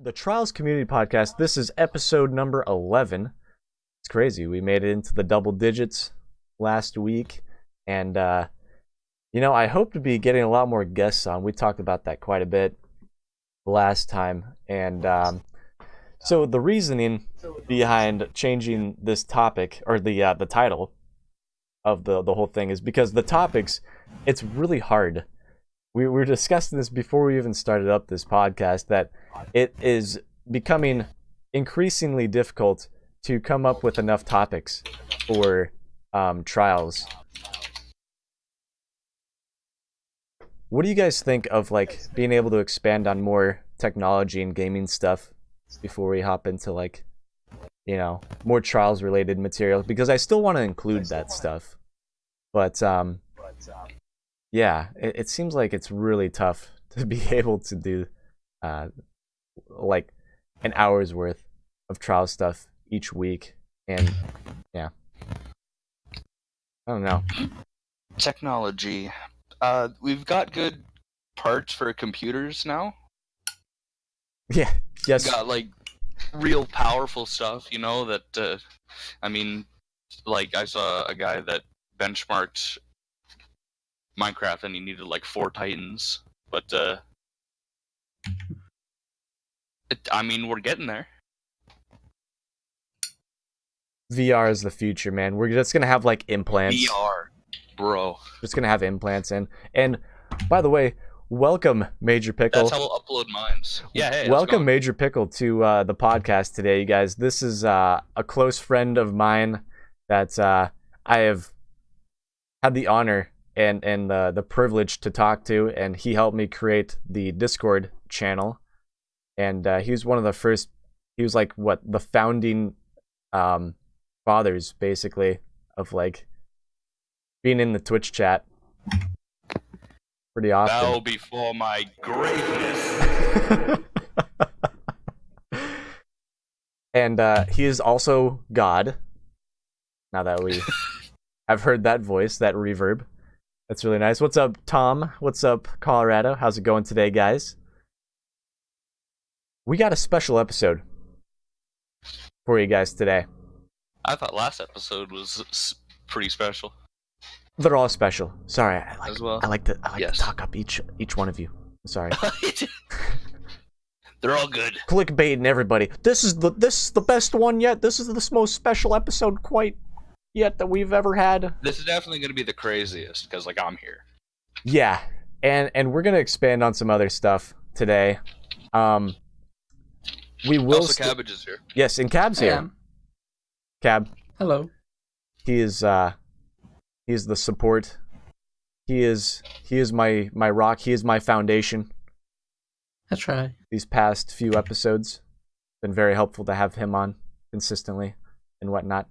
The Trials Community Podcast. This is episode number 11. It's crazy. We made it into the double digits last week. And, I hope to be getting a lot more guests on. We talked about that quite a bit last time. And so the reasoning behind changing this topic, or the title of the whole thing, is because the topics, it's really hard. We were discussing this before we even started up this podcast, that it is becoming increasingly difficult to come up with enough topics for trials. What do you guys think of being able to expand on more technology and gaming stuff before we hop into more trials related material? Because I still want to include that stuff, but yeah, it seems like it's really tough to be able to do an hour's worth of trial stuff each week. And yeah, I don't know. Technology. We've got good parts for computers now. Yeah, yes. We've got real powerful stuff, that I saw a guy that benchmarked Minecraft and he needed 4 Titans, but we're getting there. VR is the future, man. We're just gonna have implants. VR, bro. Just gonna have implants in. And by the way, welcome Major Pickle. That's how we'll upload mines. Yeah, hey. Welcome Major Pickle to the podcast today, you guys. This is a close friend of mine that I have had the honor and the privilege to talk to, and he helped me create the Discord channel. And he was one of the first. He was the founding fathers, basically, of being in the Twitch chat pretty often. Bow before my greatness. And he is also God. Now that we have heard that voice, that reverb. That's really nice. What's up, Tom? What's up, Colorado? How's it going today, guys? We got a special episode for you guys today. I thought last episode was pretty special. They're all special. Sorry, I like to talk up each one of you. Sorry. They're all good. Clickbaiting everybody. This is the best one yet. This is the most special episode quite yet that we've ever had. This is definitely going to be the craziest because I'm here. Yeah, and we're gonna expand on some other stuff today. We will. Also, Cabbage is here. Yes, and Cab's here. Cab. Hello. He is the support. He is my rock. He is my foundation. That's right. These past few episodes been very helpful to have him on consistently and whatnot.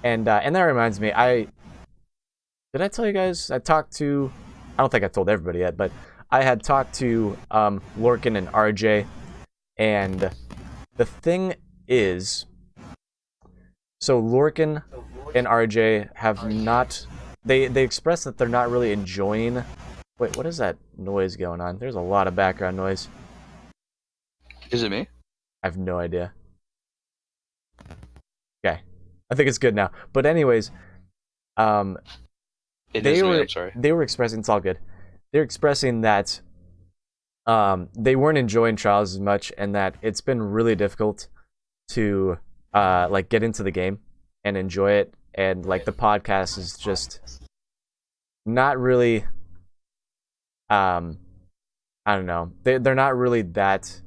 And that reminds me, did I tell you guys I don't think I told everybody yet, but I had talked to Lorcan and RJ, and the thing is, so Lorcan and RJ have not, they expressed that they're not really enjoying. Wait, what is that noise going on? There's a lot of background noise. Is it me? I have no idea. Okay, I think it's good now. But anyways, I'm sorry. They were expressing, it's all good. They're expressing that they weren't enjoying trials as much, and that it's been really difficult to get into the game and enjoy it, and the podcast is just not really I don't know. They're not really that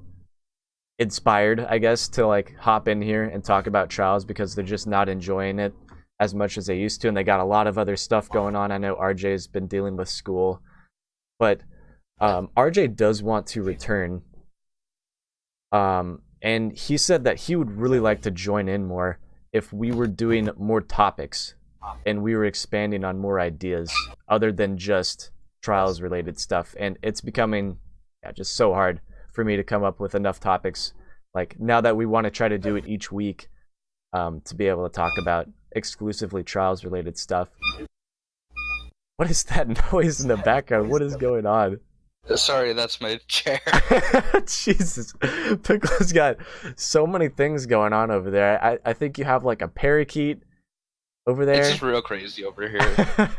inspired, I guess, to hop in here and talk about trials because they're just not enjoying it as much as they used to, and they got a lot of other stuff going on. I know RJ's been dealing with school, but RJ does want to return, and he said that he would really like to join in more if we were doing more topics and we were expanding on more ideas other than just trials related stuff. And it's becoming just so hard for me to come up with enough topics now that we want to try to do it each week, to be able to talk about exclusively trials related stuff. What is that noise in the background? What is going on? Sorry, that's my chair. Jesus, Pickle's got so many things going on over there. I think you have like a parakeet over there. It's just real crazy over here.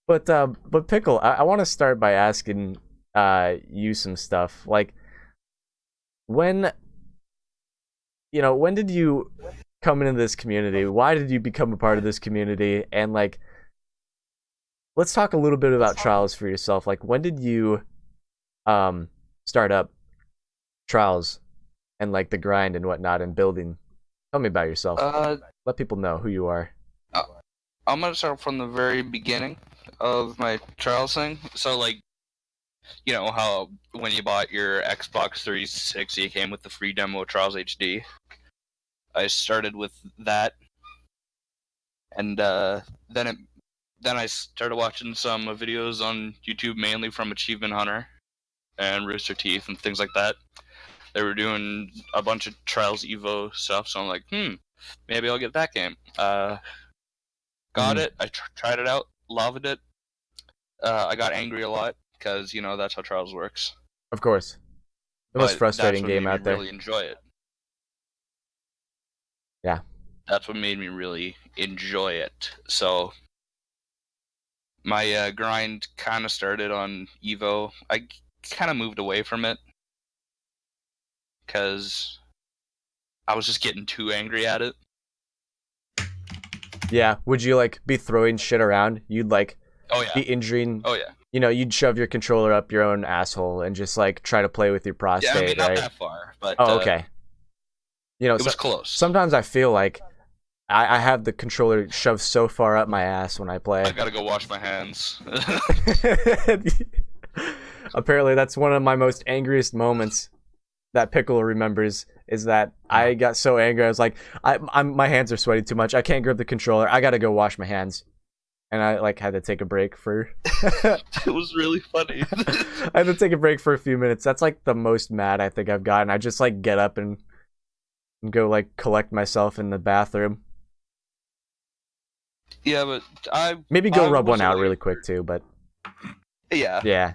But Pickle, I want to start by asking you some stuff. Like, when did you come into this community? Why did you become a part of this community? And like, let's talk a little bit about Trials for yourself. Like, when did you start up Trials and like the grind and whatnot and building? Tell me about yourself. Let people know who you are. I'm gonna start from the very beginning of my Trials thing. So like, you know how when you bought your Xbox 360, it came with the free demo of Trials HD. I started with that, and then I started watching some videos on YouTube, mainly from Achievement Hunter and Rooster Teeth and things like that. They were doing a bunch of Trials Evo stuff, so I'm like, maybe I'll get that game. Got it. I tried it out, loved it. I got angry a lot because that's how Trials works. Of course, the most frustrating game out there. Really enjoy it. Yeah, that's what made me really enjoy it. So my grind kind of started on Evo. I kind of moved away from it because I was just getting too angry at it. Yeah, would you like be throwing shit around? You'd like be injuring. Oh yeah. You'd shove your controller up your own asshole and just like try to play with your prostate. Yeah, I mean, not right? that far, but okay. It was close. Sometimes I feel like I have the controller shoved so far up my ass when I play. I gotta go wash my hands. Apparently, that's one of my most angriest moments that Pickle remembers. Is that I got so angry, I was like, my hands are sweating too much. I can't grip the controller. I gotta go wash my hands, and I like had to take a break for. It was really funny. I had to take a break for a few minutes. That's like the most mad I think I've gotten. I just like get up and go like collect myself in the bathroom. Yeah, but I maybe go rub one out really quick too. But yeah,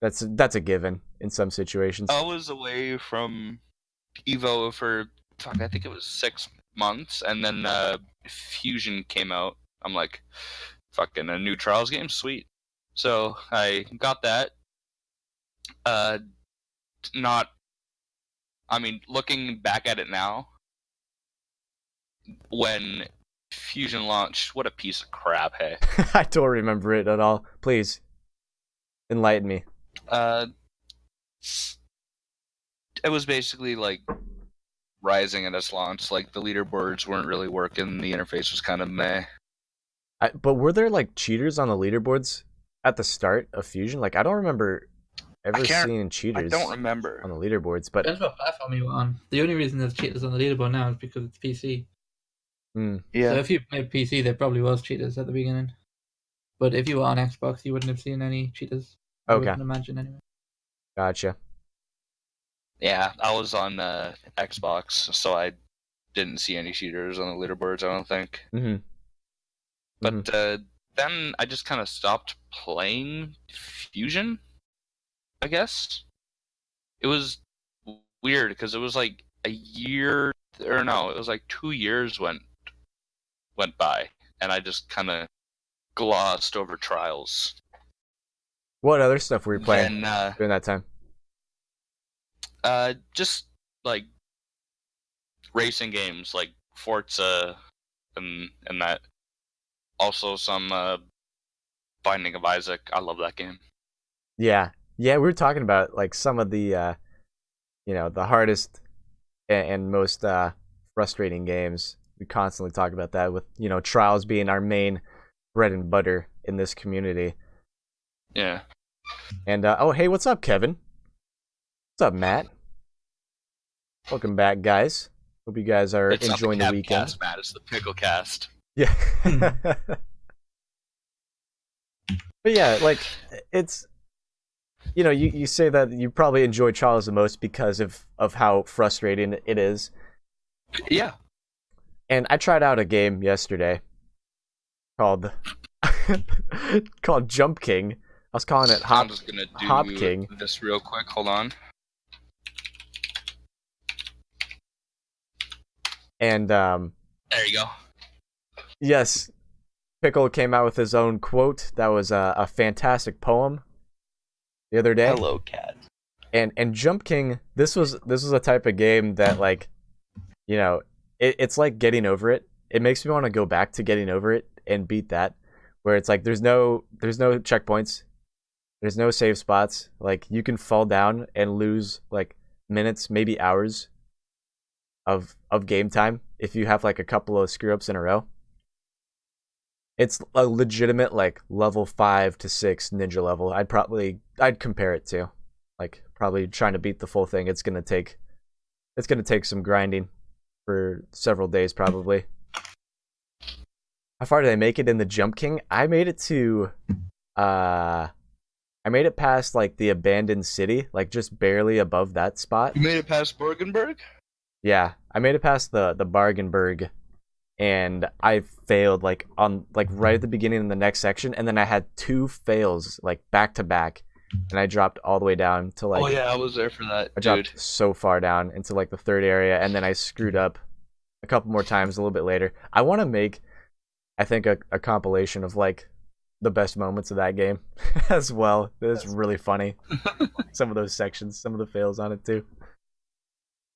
that's a given in some situations. I was away from Evo for I think it was 6 months, and then Fusion came out. I'm like, fucking a new Trials game, sweet. So I got that. Looking back at it now, when Fusion launched, what a piece of crap, hey. I don't remember it at all. Please enlighten me. It was basically like Rising at its launch. Like, the leaderboards weren't really working. The interface was kind of meh. But were there like cheaters on the leaderboards at the start of Fusion? Like, I don't remember ever seeing cheaters. I don't remember on the leaderboards. But depends what platform you were on. The only reason there's cheaters on the leaderboard now is because it's PC. Yeah. So if you played PC, there probably was cheaters at the beginning. But if you were on Xbox, you wouldn't have seen any cheaters. I wouldn't imagine anyway. Gotcha. Yeah, I was on Xbox, so I didn't see any cheaters on the leaderboards, I don't think. But then I just kind of stopped playing Fusion, I guess. It was weird, because it was like it was like 2 years went by, and I just kind of glossed over Trials. What other stuff were you playing during that time? Just like racing games like Forza and that. Also some Binding of Isaac. I love that game. Yeah, we were talking about like some of the the hardest and most frustrating games. We constantly talk about that with Trials being our main bread and butter in this community. Yeah. And hey, what's up, Kevin? What's up, Matt? Welcome back, guys. Hope you guys are enjoying the weekend. Cast, Matt. It's the Pickle Cast. Yeah. But yeah, like, it's you say that you probably enjoy Trials the most because of how frustrating it is. Yeah. And I tried out a game yesterday called Jump King, I was calling it I'm just gonna do Hop King. this real quick. Hold on. And There you go. yes, Pickle came out with his own quote. That was a fantastic poem the other day. Hello, cat. And Jump King, this was a type of game that, like, you know, it's like getting over it. It makes me want to go back to getting over it and beat that, where it's like there's no checkpoints, there's no save spots. Like, you can fall down and lose like minutes, maybe hours of game time if you have like a couple of screw ups in a row. It's a legitimate like level 5 to 6 ninja level. I'd compare it to, like, probably trying to beat the full thing. It's gonna take some grinding for several days probably. How far did I make it in the Jump King? I made it past like the abandoned city, like just barely above that spot. You made it past Borgenberg? Yeah, I made it past the Bargenberg, and I failed like on like right at the beginning of the next section, and then I had 2 fails like back to back, and I dropped all the way down to like. Oh yeah, I was there for that. I dropped so far down into like the 3rd area, and then I screwed up a couple more times a little bit later. I want to make, I think, a compilation of like the best moments of that game as well. It's really funny. Some of those sections, some of the fails on it too.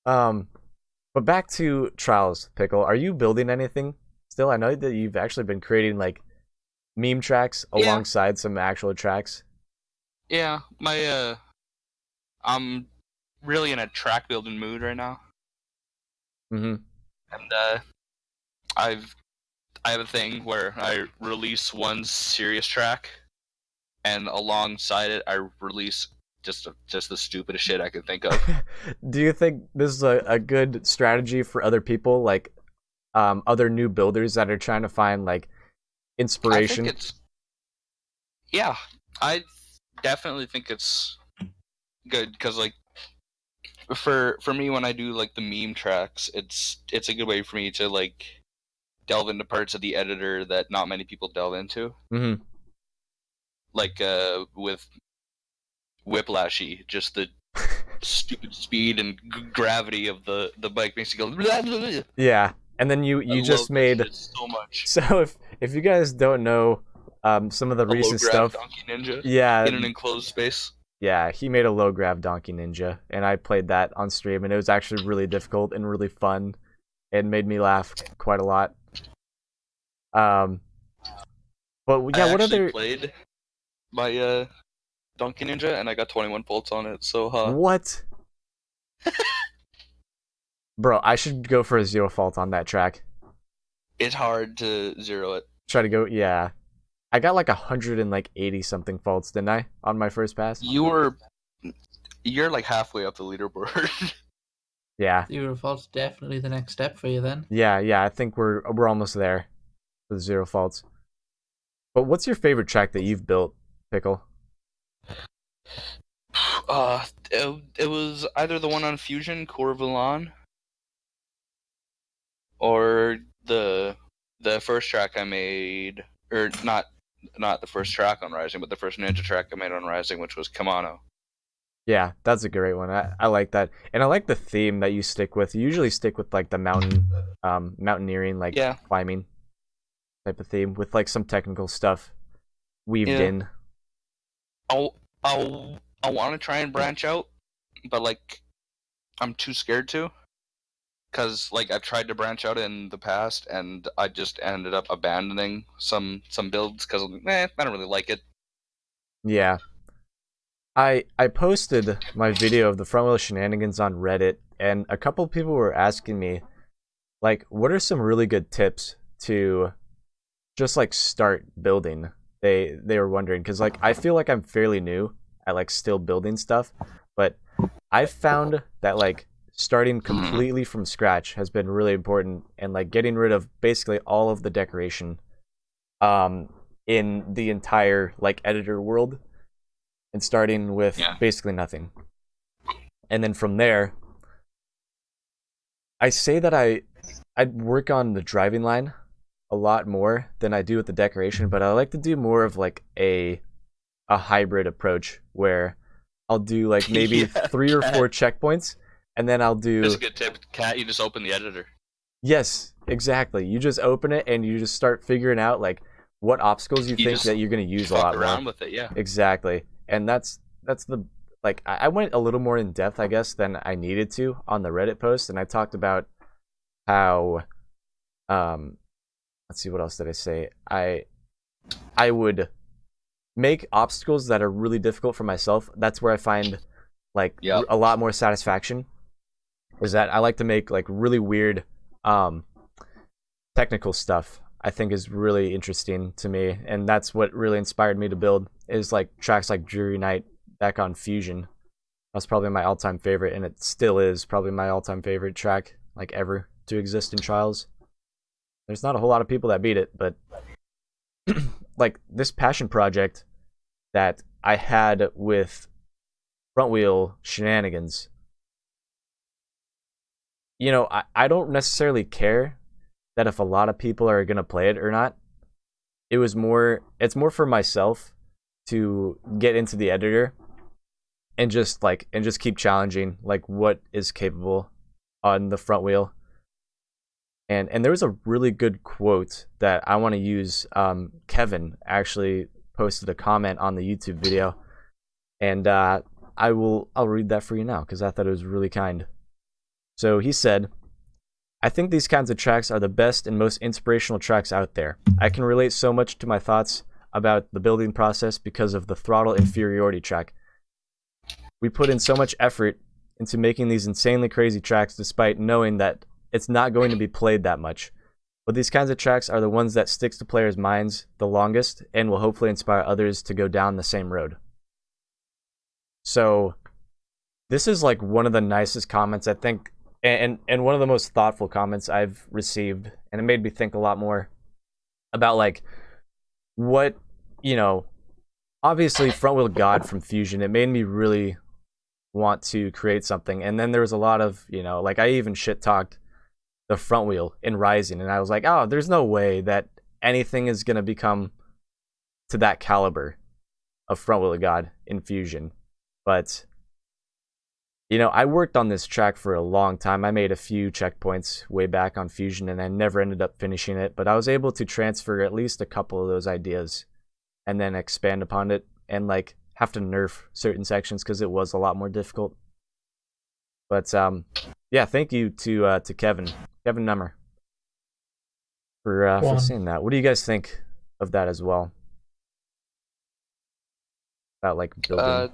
But back to Trials, Pickle. Are you building anything still? I know that you've actually been creating like meme tracks alongside some actual tracks. Yeah, I'm really in a track building mood right now. Mm-hmm. And I have a thing where I release one serious track, and alongside it, I release just the stupidest shit I can think of. Do you think this is a good strategy for other people, like other new builders that are trying to find like inspiration? I definitely think it's good because like for me when I do like the meme tracks, it's a good way for me to like delve into parts of the editor that not many people delve into. Mm-hmm. Like with Whiplashy, just the stupid speed and gravity of the bike makes you go. Blah, blah, blah. Yeah, and then you just made so much. So if you guys don't know some of the recent stuff, Donkey Ninja, yeah, in an enclosed space. Yeah, he made a low grav Donkey Ninja, and I played that on stream, and it was actually really difficult and really fun, and made me laugh quite a lot. But yeah, what other played my Donkey Ninja, and I got 21 volts on it. So what? Bro, I should go for a 0 fault on that track. It's hard to zero it. Try to go, yeah. I got like 180 something faults, didn't I, on my first pass? You're like halfway up the leaderboard. Yeah. 0 faults definitely the next step for you then. Yeah, I think we're almost there with 0 faults. But what's your favorite track that you've built, Pickle? It was either the one on Fusion, Corvalon, or the first track I made, or not the first track on Rising, but the first Ninja track I made on Rising, which was Kamano. Yeah, that's a great one. I like that, and I like the theme that you stick with. You usually stick with like the mountaineering, like climbing type of theme with like some technical stuff weaved in. I want to try and branch out, but like I'm too scared to, because like I've tried to branch out in the past, and I just ended up abandoning some builds because I don't really like it. Yeah. I posted my video of the front wheel shenanigans on Reddit, and a couple people were asking me, like, what are some really good tips to just like start building? They were wondering, because like I feel like I'm fairly new at like still building stuff, but I've found that like starting completely from scratch has been really important, and like getting rid of basically all of the decoration in the entire like editor world, and starting with basically nothing. And then from there, I say that I'd work on the driving line a lot more than I do with the decoration, but I like to do more of like a a hybrid approach where I'll do like maybe Yeah, 3 or 4 checkpoints, and then I'll do. That's a good tip, Cat. You just open the editor. Yes, exactly. You just open it and you just start figuring out like what obstacles you think just that you're gonna use a Fuck lot around more. with it, yeah. Exactly, and that's the like I went a little more in depth, I guess, than I needed to on the Reddit post, and I talked about how let's see, what else did I say? I would make obstacles that are really difficult for myself. That's where I find like Yep. a lot more satisfaction. Is that I like to make like really weird technical stuff. I think is really interesting to me, and that's what really inspired me to build is like tracks like Dreary Night back on Fusion. That's probably my all-time favorite, and it still is probably my all-time favorite track like ever to exist in Trials. There's not a whole lot of people that beat it, but like this passion project that I had with front wheel shenanigans, you know, I don't necessarily care that if a lot of people are gonna play it or not. It's more for myself to get into the editor and just keep challenging like what is capable on the front wheel. And there was a really good quote that I want to use. Kevin actually posted a comment on the YouTube video, and I'll read that for you now because I thought it was really kind. So he said, "I think these kinds of tracks are the best and most inspirational tracks out there. I can relate so much to my thoughts about the building process because of the throttle inferiority track. We put in so much effort into making these insanely crazy tracks despite knowing that it's not going to be played that much. But these kinds of tracks are the ones that sticks to players' minds the longest and will hopefully inspire others to go down the same road." So this is like one of the nicest comments I think, and one of the most thoughtful comments I've received, and it made me think a lot more about like what, you know, obviously Front Wheel God from Fusion, it made me really want to create something. And then there was a lot of, you know, like I even shit talked the front wheel in Rising, and I was like, oh, there's no way that anything is gonna become to that caliber of Front Wheel God in Fusion. But you know, I worked on this track for a long time. I made a few checkpoints way back on Fusion, and I never ended up finishing it, but I was able to transfer at least a couple of those ideas and then expand upon it and like have to nerf certain sections because it was a lot more difficult. But yeah, thank you to Kevin Nummer for seeing that. What do you guys think of that as well? About like building.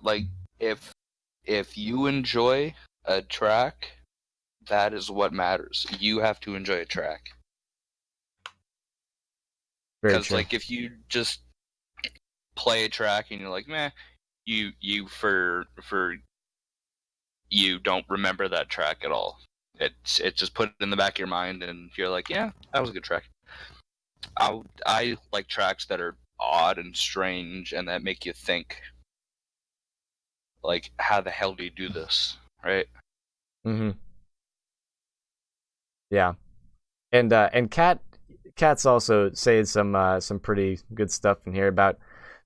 Like if you enjoy a track, that is what matters. You have to enjoy a track. Because like if you just play a track and you're like, meh, you don't remember that track at all. It's just put it in the back of your mind and you're like, yeah, that was a good track. I like tracks that are odd and strange and that make you think, like, how the hell do you do this, right? Mm-hmm. Yeah, and Cat's also saying some pretty good stuff in here about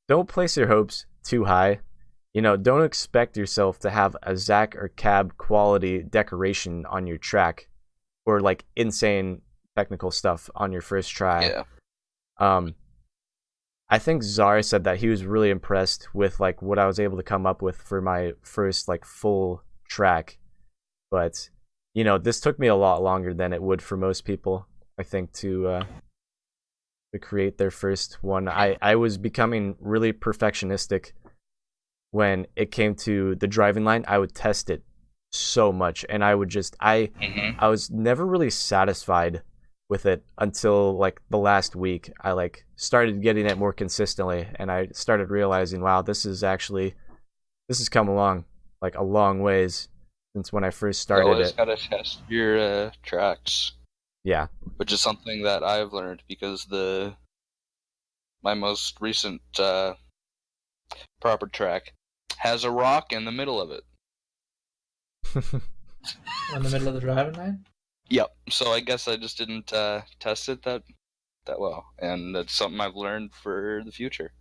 don't place your hopes too high. You know, don't expect yourself to have a Zach or Cab quality decoration on your track or like insane technical stuff on your first try. Yeah. I think Zara said that he was really impressed with like what I was able to come up with for my first like full track. But you know, this took me a lot longer than it would for most people, I think, to create their first one. I was becoming really perfectionistic when it came to the driving line. I would test it so much, and I would just I was never really satisfied with it until like the last week. I like started getting it more consistently, and I started realizing, wow, this has come along like a long ways since when I first started you always it. gotta test your tracks. Yeah. Which is something that I've learned because my most recent proper track has a rock in the middle of it. In the middle of the driving line? Yep. So I guess I just didn't test it that that well, and that's something I've learned for the future.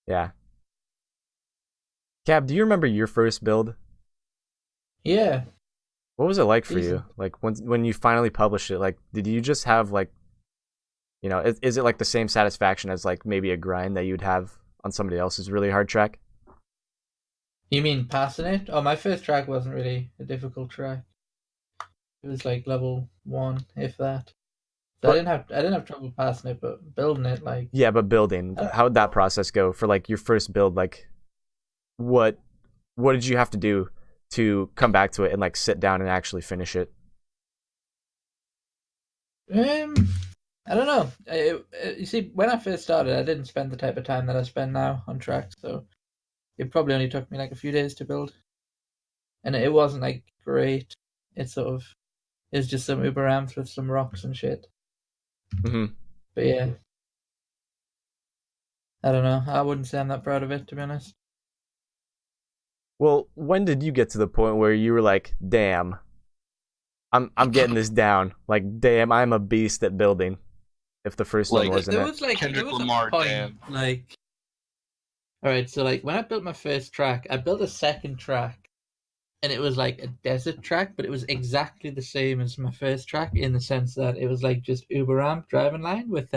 Yeah. Cab, do you remember your first build? Yeah. What was it like for Decent. you? Like when you finally published it, like did you just have like, is it like the same satisfaction as like maybe a grind that you'd have on somebody else's really hard track? You mean passing it? Oh, my first track wasn't really a difficult track. It was like level 1, if that. So But I didn't have trouble passing it, but building it, like, yeah, but building, I how would that process go for like your first build? Like what what did you have to do to come back to it and like sit down and actually finish it? I don't know. You see, when I first started, I didn't spend the type of time that I spend now on tracks, so it probably only took me like a few days to build, and it wasn't like great. It's just some Uber ramps with some rocks and shit. Hmm. But yeah, I don't know. I wouldn't say I'm that proud of it, to be honest. Well, when did you get to the point where you were like, "Damn, I'm getting this down. Like, damn, I'm a beast at building." If the first one Like, wasn't There it. was like there Kendrick was Lamar, a point damn. like, all right, so like when I built my first track, I built a second track, and it was like a desert track, but it was exactly the same as my first track in the sense that it was like just Uber ramp driving line with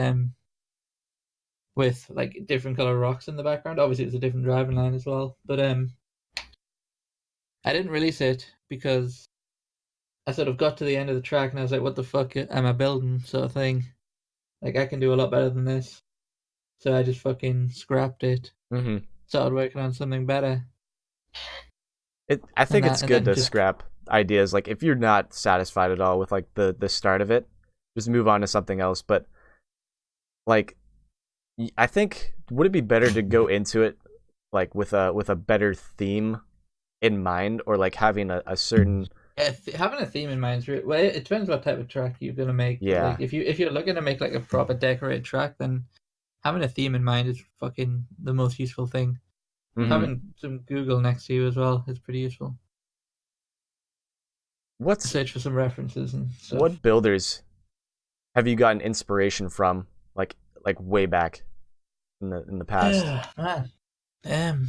like different color rocks in the background. Obviously, it was a different driving line as well, but I didn't release it because I sort of got to the end of the track and I was like, "What the fuck am I building?" sort of thing. Like I can do a lot better than this, so I just fucking scrapped it. Hmm. Started working on something better, I think it's and good then to just scrap ideas. Like if you're not satisfied at all with like the start of it, just move on to something else. But like I think would it be better to go into it like with a better theme in mind, or like having a certain yeah, having a theme in mind is well. It depends what type of track you're gonna make. But yeah. like, if you're looking to make like a proper decorated track, then having a theme in mind is fucking the most useful thing. Hmm. Having some Google next to you as well is pretty useful. What's Search for some references and stuff. what builders have you gotten inspiration from like way back in the past? Yeah, man. Um,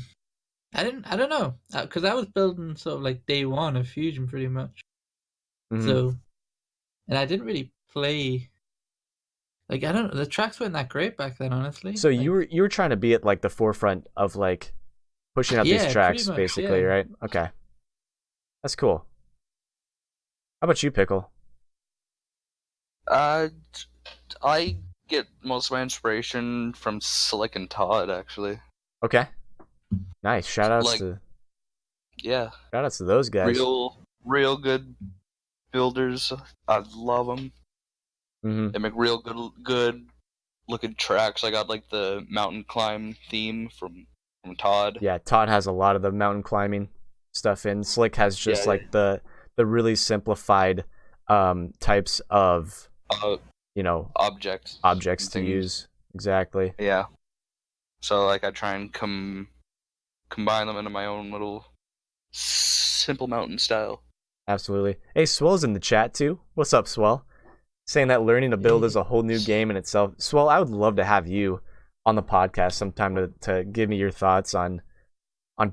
I don't know, because I was building sort of like day one of Fusion pretty much. Hmm. So, and I didn't really play. Like I don't know, the tracks weren't that great back then, honestly. So Like you were trying to be at like the forefront of like pushing out these yeah, pretty tracks, much, basically, yeah. right? Okay, that's cool. How about you, Pickle? Uh, I get most of my inspiration from Slick and Todd, actually. Okay, nice. Like, yeah, Shout outs to those guys. real good builders. I love them. Hmm. They make real good looking tracks. I got like the mountain climb theme from Todd. Yeah, Todd has a lot of the mountain climbing stuff in. Slick has just Yeah, like the really simplified types of uh, objects objects and to things. use. Exactly. Yeah. So like I try and combine them into my own little simple mountain style. Absolutely. Hey, Swell's in the chat too. What's up, Swell? Saying that learning to build is a whole new game in itself. Swell, I would love to have you on the podcast sometime to give me your thoughts on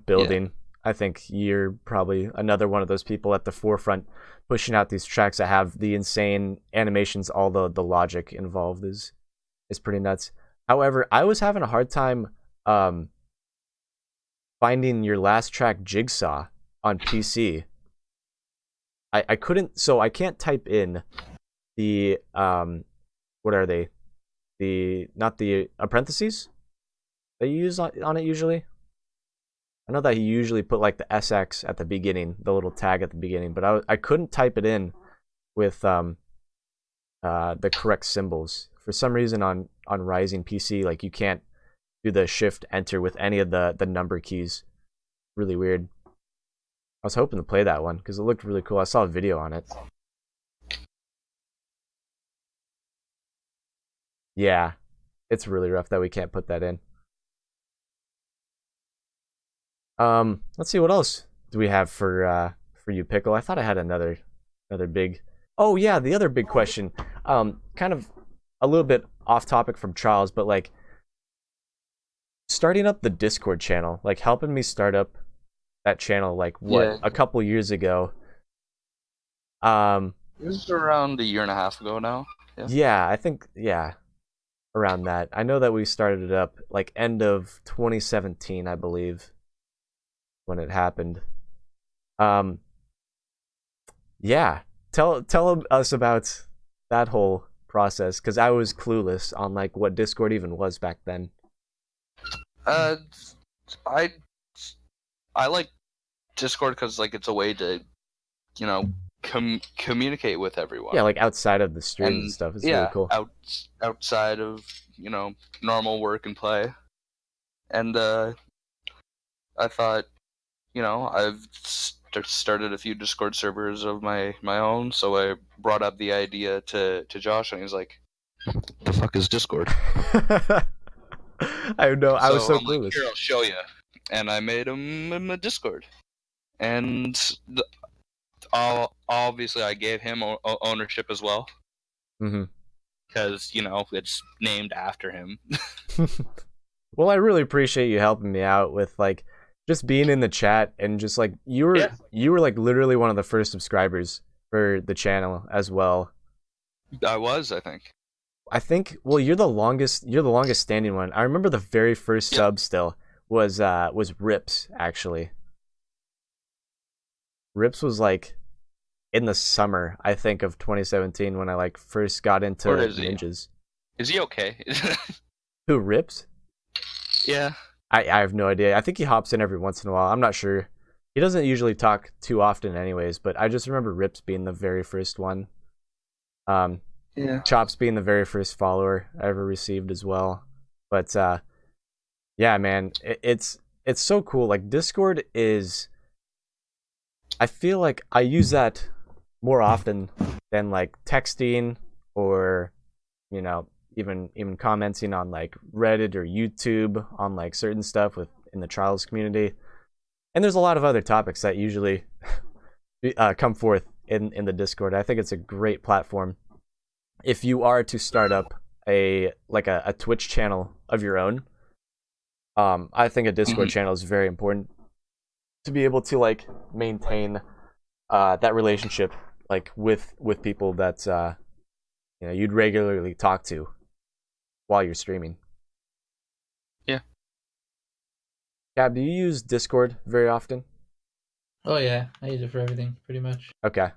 building. Yeah. I think you're probably another one of those people at the forefront pushing out these tracks that have the insane animations. All the logic involved is pretty nuts. However, I was having a hard time finding your last track, Jigsaw, on PC. I couldn't, so I can't type in the what are they? Not the apprentices that you use on it usually. I know that you usually put like the SX at the beginning, the little tag at the beginning, but I couldn't type it in with the correct symbols. For some reason on Rising PC, like you can't do the shift enter with any of the number keys. Really weird. I was hoping to play that one because it looked really cool. I saw a video on it. Yeah, it's really rough that we can't put that in. Let's see what else do we have for you, Pickle. I thought I had another big. Oh yeah, the other big question. Kind of a little bit off topic from Trials, but like starting up the Discord channel, like helping me start up that channel, like a couple years ago. It was around a year and a half ago now. Yeah, I think around that. I know that we started it up like end of 2017, I believe, when it happened. Yeah, tell us about that whole process, because I was clueless on like what Discord even was back then. I like Discord because like it's a way to, you know, communicate with everyone. Yeah, like outside of the stream and stuff. It's really cool. Outside of, you know, normal work and play. And I thought, you know, I've started a few Discord servers of my own, so I brought up the idea to Josh, and he's like, "The fuck is Discord?" I know. I was so I'm clueless. like, "Here, I'll show you," and I made him a Discord, and obviously I gave him ownership as well, because you know it's named after him. Well, I really appreciate you helping me out with like just being in the chat, and just like you were like literally one of the first subscribers for the channel as well. I think well, you're the longest standing one. I remember the very first sub still was Rips, actually. Rips was like in the summer, I think, of 2017 when I like first got into ninjas. Is he okay? Who, Rips? Yeah. I have no idea. I think he hops in every once in a while. I'm not sure. He doesn't usually talk too often anyways, but I just remember Rips being the very first one. Chops being the very first follower I ever received as well. But yeah, man, it's so cool. Like Discord is, I feel like I use that more often than like texting or, you know, even commenting on like Reddit or YouTube on like certain stuff in the Trials community. And there's a lot of other topics that usually come forth in the Discord. I think it's a great platform if you are to start up a Twitch channel of your own. I think a Discord channel is very important to be able to like maintain that relationship like with people that you know, you'd regularly talk to while you're streaming. Yeah. Cab, do you use Discord very often? Oh yeah, I use it for everything, pretty much. Okay.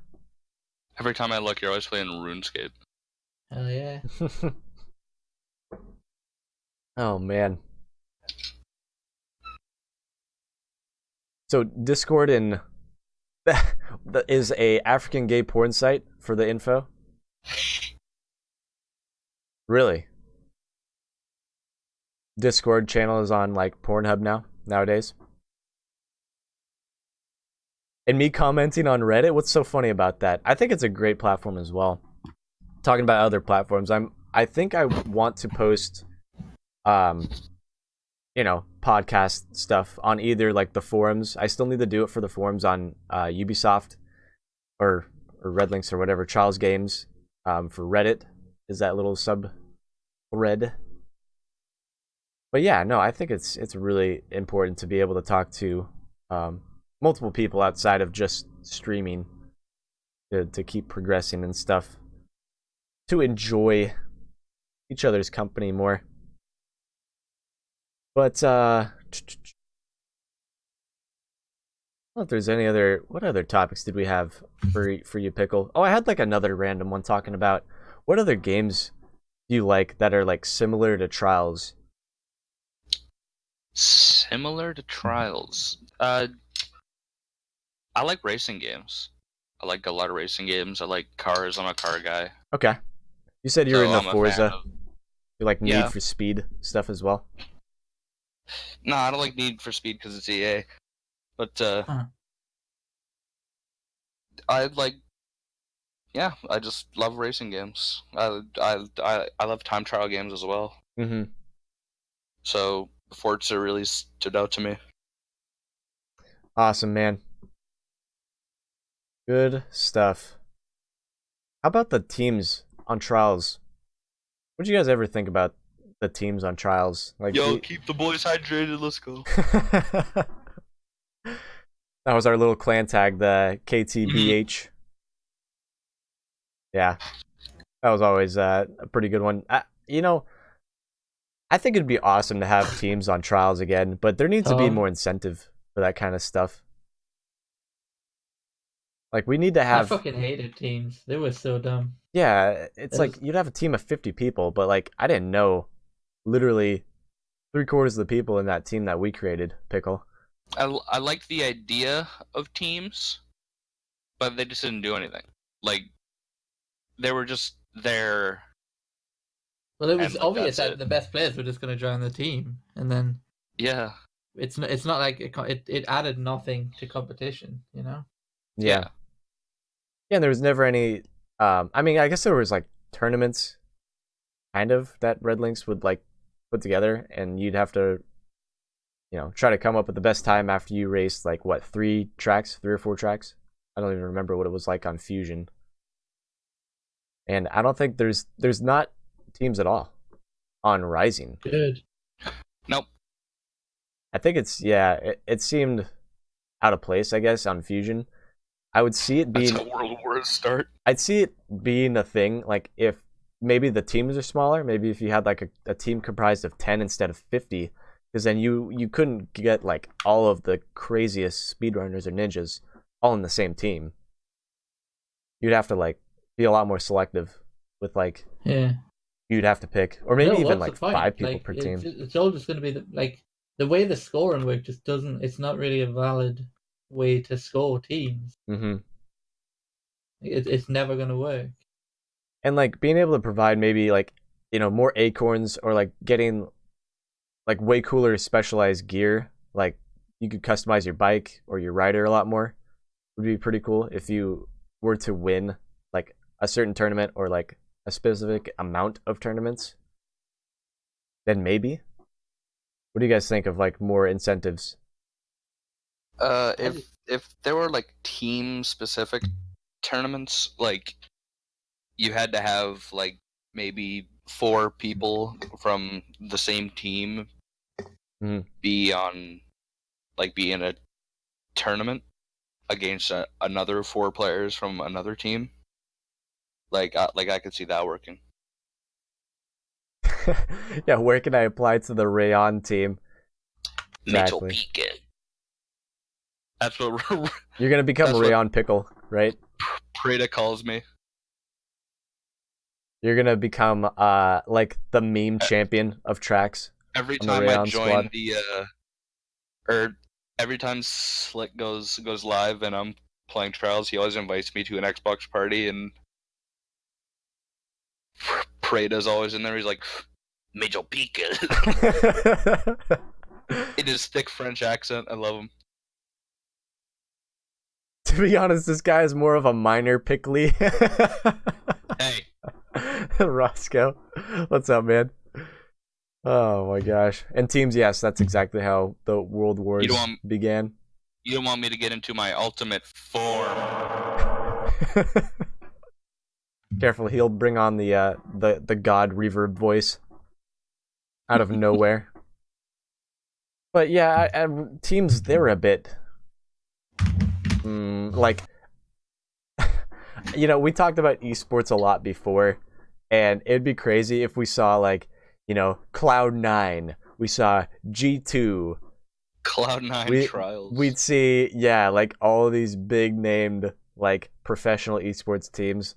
Every time I look, you're always playing RuneScape. Hell yeah. Oh man. So Discord is a African gay porn site for the info? Really? Discord channel is on like Pornhub nowadays? And me commenting on Reddit? What's so funny about that? I think it's a great platform as well. Talking about other platforms, I think I want to post you know, podcast stuff on either like the forums. I still need to do it for the forums on Ubisoft or Red Links or whatever, Trials Games. For Reddit is that little sub thread. But yeah, no, I think it's really important to be able to talk to multiple people outside of just streaming to keep progressing and stuff, to enjoy each other's company more. But I don't know if there's any other. What other topics did we have for you, Pickle? Oh, I had like another random one talking about what other games do you like that are like similar to Trials? Similar to Trials. I like racing games. I like a lot of racing games. I like cars. I'm a car guy. Okay. You said you're into Forza. Of... You like Need for Speed stuff as well? No, I don't like Need for Speed because it's EA. But I like, yeah, I just love racing games. I love time trial games as well. Mm-hmm. So Forza really stood out to me. Awesome, man. Good stuff. How about the teams on Trials? What do you guys ever think about the teams on Trials? Like, Yo, keep the boys hydrated. Let's go. That was our little clan tag, the KTBH. Yeah, that was always a pretty good one. I think it'd be awesome to have teams on Trials again, but there needs to be more incentive for that kind of stuff. Like, we need to have... I fucking hated teams. They were so dumb. Yeah, it's like, you'd have a team of 50 people, but, like, I didn't know literally 3/4 of the people in that team that we created, Pickle. I liked the idea of teams, but they just didn't do anything. Like, they were just there. Well, it was obvious that the best players were just going to join the team, and then yeah, it's not like it added nothing to competition, you know? Yeah, and there was never any. I mean, I guess there was like tournaments, kind of, that Red Lynx would like put together, and you'd have to, try to come up with the best time after you raced like what 3 or 4 tracks. I don't even remember what it was like on Fusion. And I don't think there's not teams at all on Rising. Good. Nope. I think it seemed out of place, I guess, on Fusion. I would see it being... That's how World Wars start. I'd see it being a thing, like, if maybe the teams are smaller, maybe if you had, like, a team comprised of 10 instead of 50, because then you couldn't get, like, all of the craziest speedrunners or ninjas all in the same team. You'd have to, like, be a lot more selective with, like... Yeah. You'd have to pick, or maybe even, like, 5 people per team. It's all just going to be, the way the scoring works just doesn't... It's not really a valid way to score teams. Mm-hmm. It's never going to work. And like being able to provide maybe like more acorns, or like getting like way cooler specialized gear, like you could customize your bike or your rider a lot more, would be pretty cool if you were to win like a certain tournament or like a specific amount of tournaments. Then maybe. What do you guys think of like more incentives? If there were like team specific tournaments, like you had to have like maybe 4 people from the same team be in a tournament against another 4 players from another team. Like I could see that working. Yeah, where can I apply to the Rayon team? Exactly. That's what you're gonna become Rayon Pickle, right? Preda calls me. You're gonna become like the meme champion of tracks. Every time I join every time Slick goes live and I'm playing Trials, he always invites me to an Xbox party, and Preda's always in there. He's like, Major Pickle. In his thick French accent, I love him. To be honest, this guy is more of a minor Pickly. Hey. Roscoe. What's up, man? Oh my gosh. And teams, yes, that's exactly how the World Wars began. You don't want me to get into my ultimate form. Careful, he'll bring on the God reverb voice out of nowhere. But yeah, teams, they were a bit... like, we talked about esports a lot before, and it'd be crazy if we saw like, Cloud9, we saw G2, Cloud9 Trials. We'd see, like all these big named like professional esports teams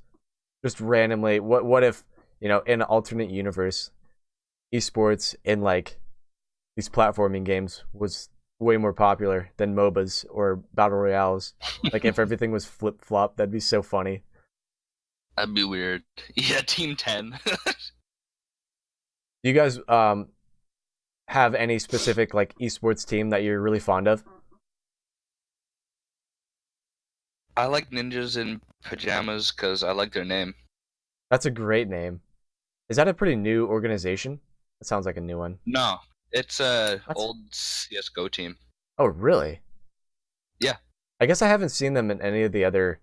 just randomly. What if, in an alternate universe, esports in like these platforming games was way more popular than MOBAs or battle royales. Like if everything was flip flop, that'd be so funny. That'd be weird. Yeah, Team 10. Do you guys have any specific like esports team that you're really fond of? I like Ninjas in Pajamas because I like their name. That's a great name. Is that a pretty new organization? It sounds like a new one. No. It's old CSGO team. Oh, really? Yeah. I guess I haven't seen them in any of the other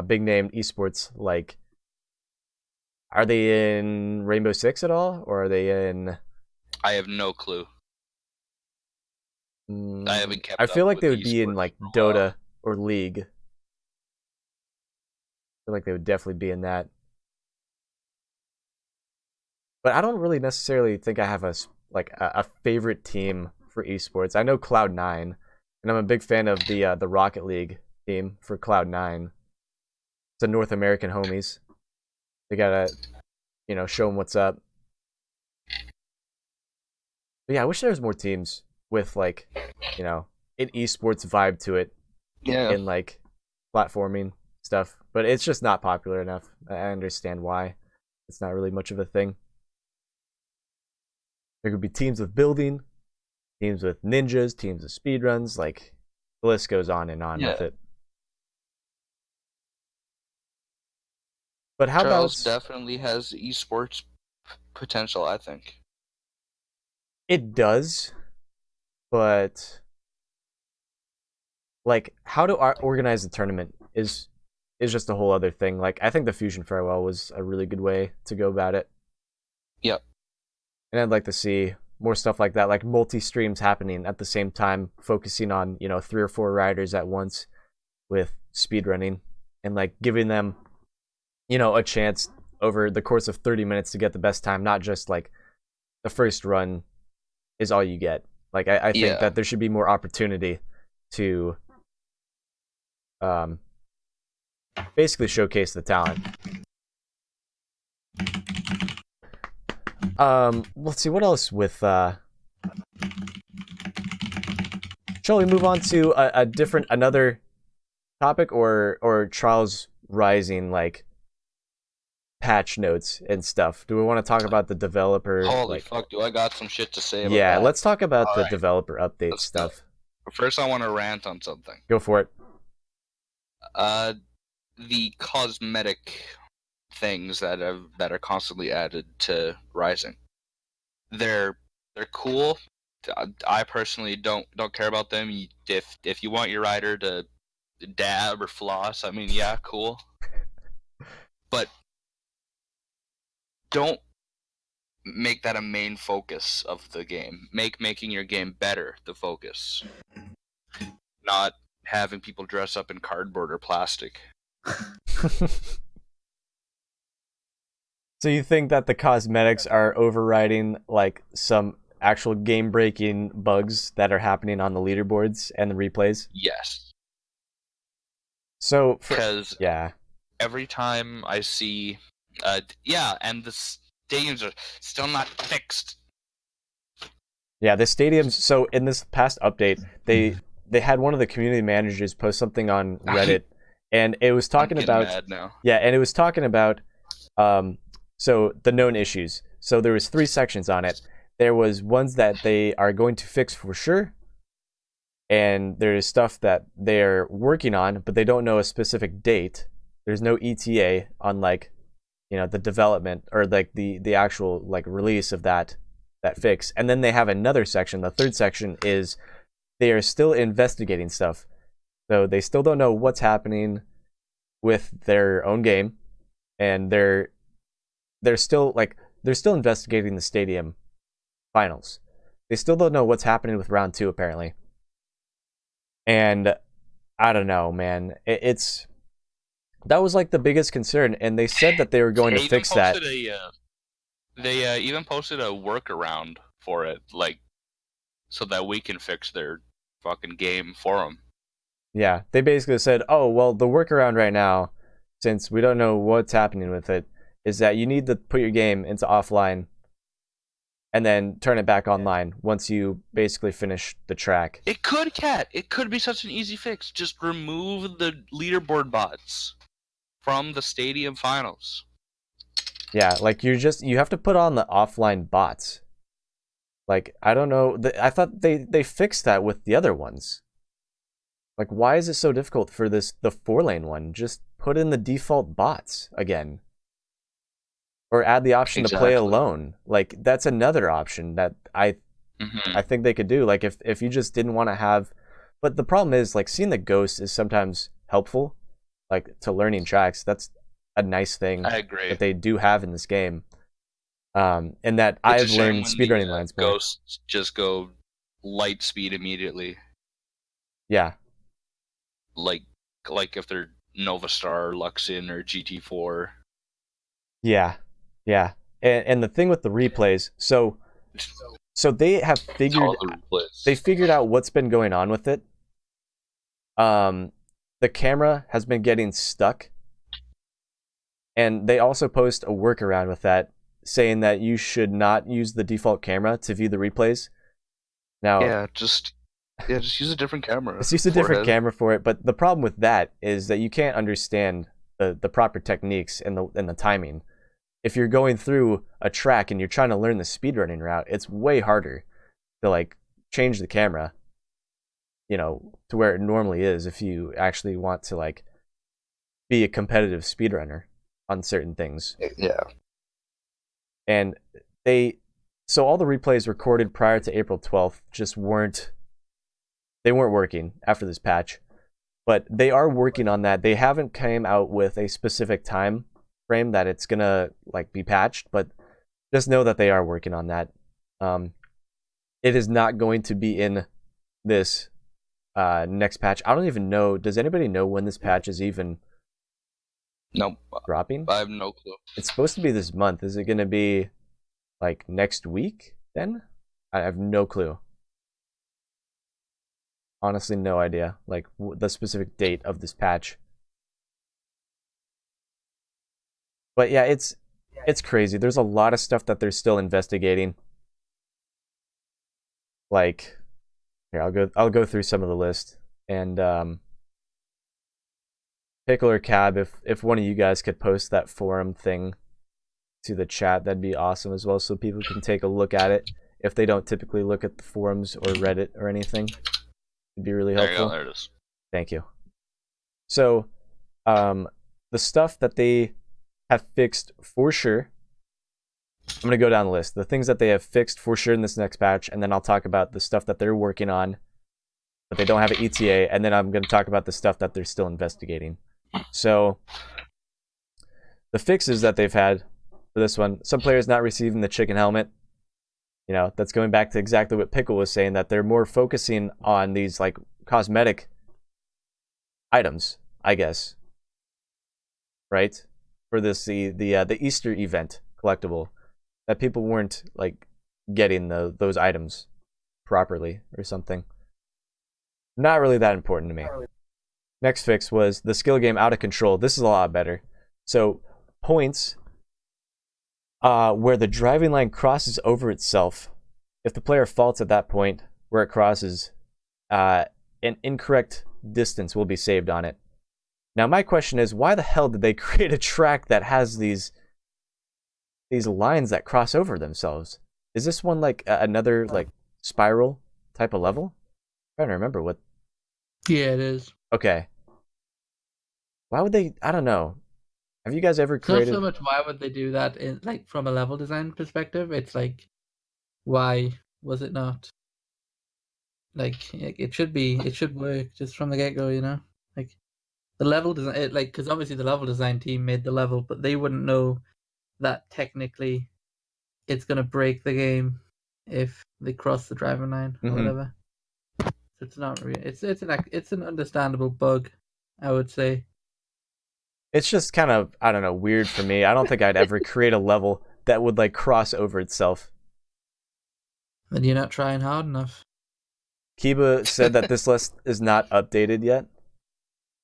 big name esports like Are they in Rainbow Six at all, or are they in? I have no clue. I haven't kept I up feel like with they would be in esports like for a while. Dota or League. I feel like they would definitely be in that. But I don't really necessarily think I have a favorite team for esports. I know Cloud9, and I'm a big fan of the Rocket League team for Cloud9. It's the North American homies. They gotta, show them what's up. But yeah, I wish there was more teams with an esports vibe to it Yeah. in like platforming stuff. But it's just not popular enough. I understand why. It's not really much of a thing. There could be teams with building, teams with ninjas, teams with speedruns, like the list goes on and on with it. But how Charles about definitely has esports potential, I think. it does, but like how to organize the tournament is just a whole other thing. Like I think the Fusion Farewell was a really good way to go about it. Yep. And I'd like to see more stuff like that, like multi-streams happening at the same time, focusing on, 3 or 4 riders at once with speedrunning and like giving them, a chance over the course of 30 minutes to get the best time, not just like the first run is all you get. Like I think that there should be more opportunity to basically showcase the talent. Let's see what else with shall we move on to another topic or Charles Rising like patch notes and stuff? Do we want to talk about the developer? Holy fuck, do I got some shit to say about yeah, that. let's talk about the Alright. developer update Let's stuff. But first I want to rant on something. Go for it. The cosmetic things that are constantly added to Rising. They're cool. I personally don't care about them. If you want your rider to dab or floss, I mean, yeah, cool. But don't make that a main focus of the game. Making your game better the focus. Not having people dress up in cardboard or plastic. So you think that the cosmetics are overriding like some actual game-breaking bugs that are happening on the leaderboards and the replays? Yes. So Because yeah, every time I see and the stadiums are still not fixed. yeah, the stadiums. So in this past update, they had one of the community managers post something on Reddit, and it was talking I'm about mad now. yeah, and it was talking about so the known issues. So there was 3 sections on it. There was ones that they are going to fix for sure, and there's stuff that they're working on, but they don't know a specific date. There's no ETA on like, the development or like the actual like release of that fix. And then they have another section. The 3rd section is they are still investigating stuff. So they still don't know what's happening with their own game, and they're still investigating the stadium finals. They still don't know what's happening with round 2 apparently. And I don't know, man. That was like the biggest concern, and they said that they were going to fix that. They even posted a workaround for it, like so that we can fix their fucking game for them. Yeah, they basically said, "Oh, well, the workaround right now, since we don't know what's happening with it, is that you need to put your game into offline and then turn it back online once you basically finish the track." It could be such an easy fix. Just remove the leaderboard bots from the stadium finals. Yeah, like you have to put on the offline bots. Like, I don't know, I thought they fixed that with the other ones. Like, why is it so difficult for the 4-lane one? Just put in the default bots again. Or add the option to play alone. Like, that's another option that I think they could do. Like, if you just didn't want to have... But the problem is, like, seeing the ghost is sometimes helpful. Like, to learning tracks. That's a nice thing I agree. that they do have in this game. And that It's a I've shame learned when speedrunning the, lines more. ghosts just go light speed immediately. Yeah. Like if they're Nova Star, Luxin, or GT4. Yeah. Yeah. And the thing with the replays, so they have figured out what's been going on with it. The camera has been getting stuck. And they also post a workaround with that, saying that you should not use the default camera to view the replays. Now, just use a different camera. Let's use a different camera for it. But the problem with that is that you can't understand the proper techniques and the timing. If you're going through a track and you're trying to learn the speedrunning route, it's way harder to like change the camera, you know, to where it normally is if you actually want to like be a competitive speedrunner on certain things. Yeah. And so all the replays recorded prior to April 12th just weren't working after this patch. But they are working on that. They haven't came out with a specific time frame that it's gonna like be patched, but just know that they are working on that. It is not going to be in this next patch. I don't even know. Does anybody know when this patch is even dropping? I have no clue. It's supposed to be this month. Is it going to be like next week then? I have no clue. Honestly, no idea. Like the specific date of this patch. But yeah, it's crazy. There's a lot of stuff that they're still investigating. Like, here, I'll go through some of the list. And Pickle or Cab, if one of you guys could post that forum thing to the chat, that'd be awesome as well, so people can take a look at it if they don't typically look at the forums or Reddit or anything. It'd be really helpful. There it is. Thank you. So, the stuff that they have fixed for sure, I'm going to go down the list. The things that they have fixed for sure in this next patch, and then I'll talk about the stuff that they're working on, but they don't have an ETA, and then I'm going to talk about the stuff that they're still investigating. So, the fixes that they've had for this one, some players not receiving the chicken helmet. You know, that's going back to exactly what Pickle was saying, that they're more focusing on these like cosmetic items, I guess. Right? For this the Easter event collectible, that people weren't like getting those items properly or something. Not really that important to me. Next fix was the skill game out of control. This is a lot better. So points where the driving line crosses over itself. If the player faults at that point where it crosses, an incorrect distance will be saved on it. Now my question is, why the hell did they create a track that has these lines that cross over themselves? Is this one like another like spiral type of level? I'm trying to remember what. Yeah, it is. Okay. Why would they? I don't know. Have you guys ever created? Not so much why would they do that in like from a level design perspective. It's like, why was it not? Like it should work just from the get go, you know. Like the level design, because obviously the level design team made the level, but they wouldn't know that technically it's gonna break the game if they cross the driving line or whatever. So it's not really. It's an understandable bug, I would say. It's just kind of, I don't know, weird for me. I don't think I'd ever create a level that would like cross over itself. Then you're not trying hard enough. Kiba said that this list is not updated yet.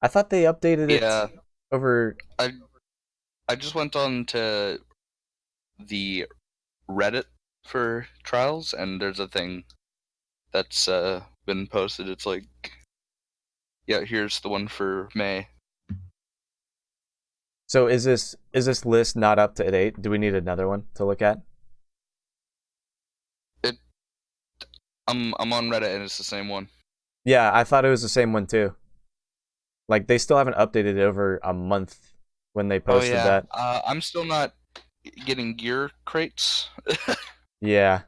I thought they updated it over. I just went on to the Reddit for trials, and there's a thing that's been posted. It's like, yeah, here's the one for May. So is this list not up to date? Do we need another one to look at? I'm on Reddit and it's the same one. Yeah, I thought it was the same one too. Like they still haven't updated it over a month when they posted that. I'm still not getting gear crates. Yeah,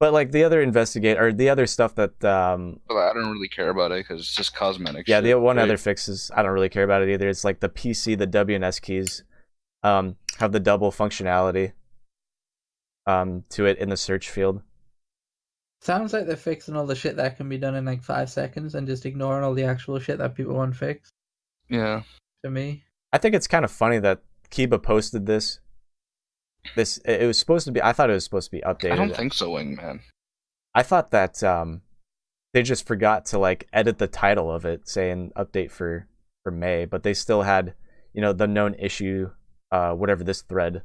but like the other the other stuff that But I don't really care about it because it's just cosmetic. Yeah, the one other fix is I don't really care about it either. It's like the PC, the W and S keys. have the double functionality to it in the search field. Sounds like they're fixing all the shit that can be done in like 5 seconds and just ignoring all the actual shit that people want fixed. Yeah. To me, I think it's kind of funny that Kiba posted this. It was supposed to be. I thought it was supposed to be updated. I don't think so, Wingman. I thought that they just forgot to like edit the title of it, saying update for May, but they still had, the known issue, whatever this thread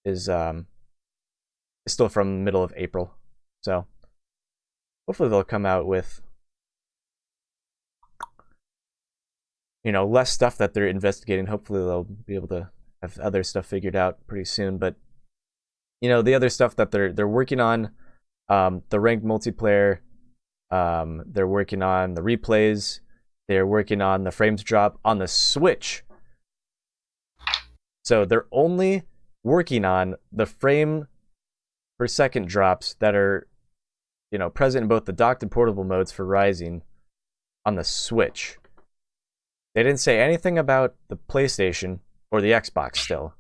is still from the middle of April. So hopefully they'll come out with less stuff that they're investigating. Hopefully they'll be able to have other stuff figured out pretty soon. But the other stuff that they're working on, the ranked multiplayer, they're working on the replays, they're working on the frames drop on the Switch. So they're only working on the frame per second drops that are present in both the docked and portable modes for Rising on the Switch. They didn't say anything about the PlayStation or the Xbox still,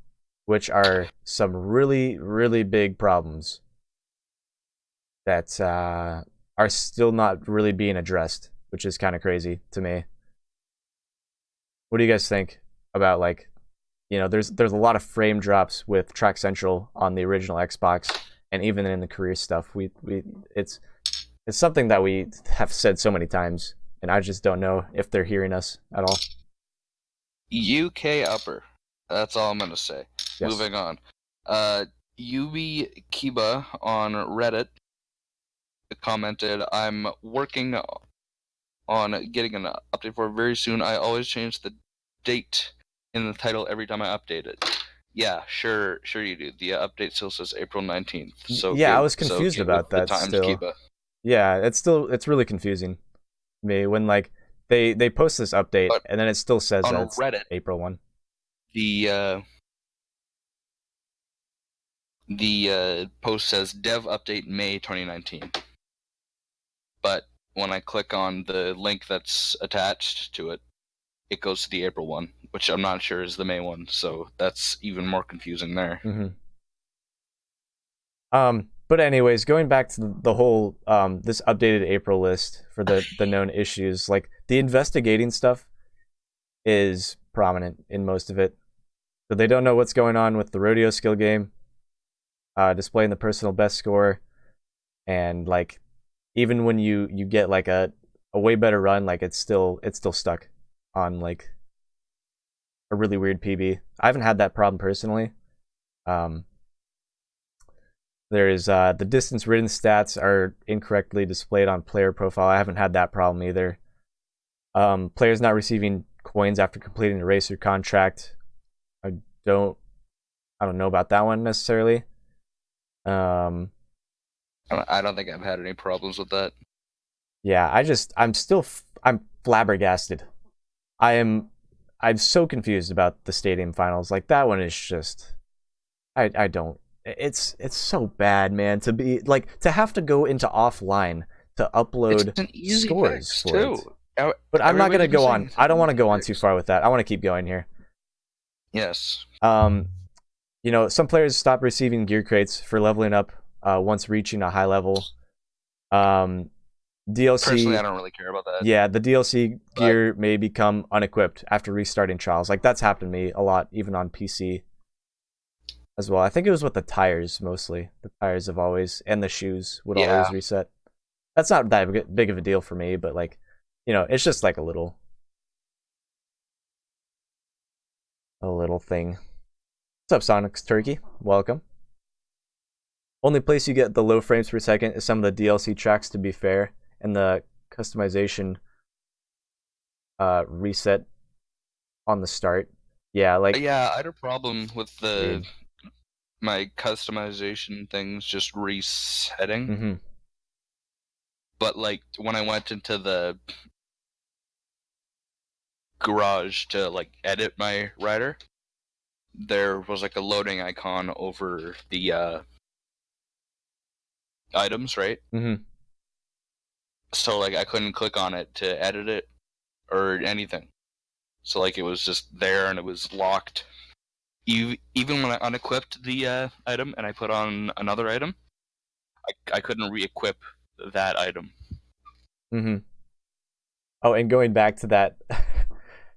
which are some really, really big problems that are still not really being addressed, which is kind of crazy to me. What do you guys think about, like, there's a lot of frame drops with Track Central on the original Xbox, and even in the career stuff, it's something that we have said so many times, and I just don't know if they're hearing us at all. UK upper. That's all I'm gonna say. Yes. Moving on. UB Kiba on Reddit commented, "I'm working on getting an update for it very soon. I always change the date in the title every time I update it." Yeah, sure you do. The update still says April 19th. So yeah, I was confused about that still. Kiba. Yeah, it's really confusing to me when like they post this update, but and then it still says on that it's Reddit, April 1. The post says dev update May 2019. But when I click on the link that's attached to it, it goes to the April one, which I'm not sure is the May one, so that's even more confusing there. Mm-hmm. But anyways, going back to the whole this updated April list for the known issues, like the investigating stuff is prominent in most of it. So they don't know what's going on with the rodeo skill game, displaying the personal best score, and like even when you get like a way better run, like it's still stuck on like a really weird PB. I haven't had that problem personally. There is the distance ridden stats are incorrectly displayed on player profile. I haven't had that problem either. Players not receiving coins after completing a racer contract. I don't know about that one necessarily. I don't think I've had any problems with that. Yeah, I'm flabbergasted. I'm so confused about the stadium finals. Like that one is just I don't. It's so bad, man, to be like to have to go into offline to upload it's an easy scores fix, for too. it. But I'm not gonna go on. I don't want to go on too far with that. I want to keep going here. Yes. Some players stop receiving gear crates for leveling up once reaching a high level. DLC. Personally, I don't really care about that. Yeah, the DLC gear may become unequipped after restarting trials. Like that's happened to me a lot, even on PC as well. I think it was with the tires mostly. The tires have always, and the shoes would always reset. That's not that big of a deal for me, but like, it's just like a little thing. What's up, Sonic's Turkey? Welcome. Only place you get the low frames per second is some of the DLC tracks, to be fair, and the customization reset on the start. Yeah, like I had a problem with my customization things just resetting. Mm-hmm. But like when I went into the garage to like edit my rider, there was like a loading icon over the items, right? Mm-hmm. So like I couldn't click on it to edit it or anything. So like it was just there and it was locked even when I unequipped the item and I put on another item, I couldn't re-equip that item. Mm-hmm. Oh, and going back to that,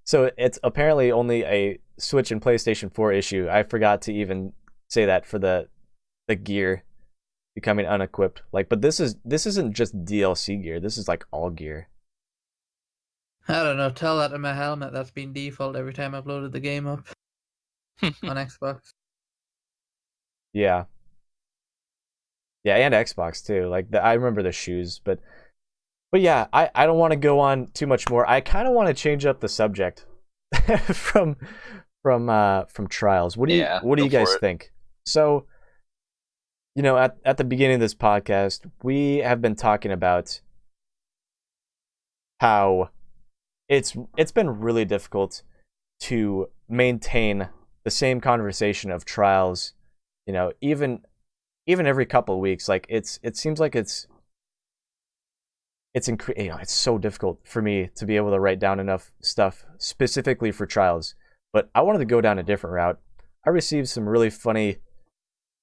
so it's apparently only a Switch and PlayStation 4 issue. I forgot to even say that for the gear becoming unequipped. Like, but this isn't just DLC gear. This is like all gear. I don't know. Tell that to my helmet. That's been default every time I've loaded the game up on Xbox. Yeah. Yeah, and Xbox too. Like I remember the shoes, but yeah, I don't want to go on too much more. I kind of want to change up the subject from trials. What do you guys think? So, at the beginning of this podcast, we have been talking about how it's been really difficult to maintain the same conversation of trials, even every couple of weeks. Like it seems like it's so difficult for me to be able to write down enough stuff specifically for trials. But I wanted to go down a different route. I received some really funny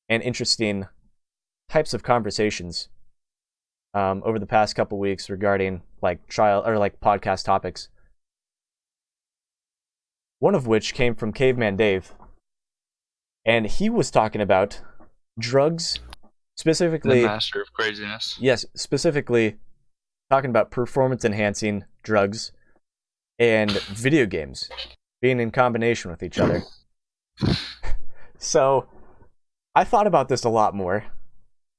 and interesting types of conversations over the past couple weeks regarding like trial or like podcast topics. One of which came from Caveman Dave, and he was talking about drugs, specifically the master of craziness. Yes, specifically talking about performance-enhancing drugs and video games being in combination with each other. So I thought about this a lot more,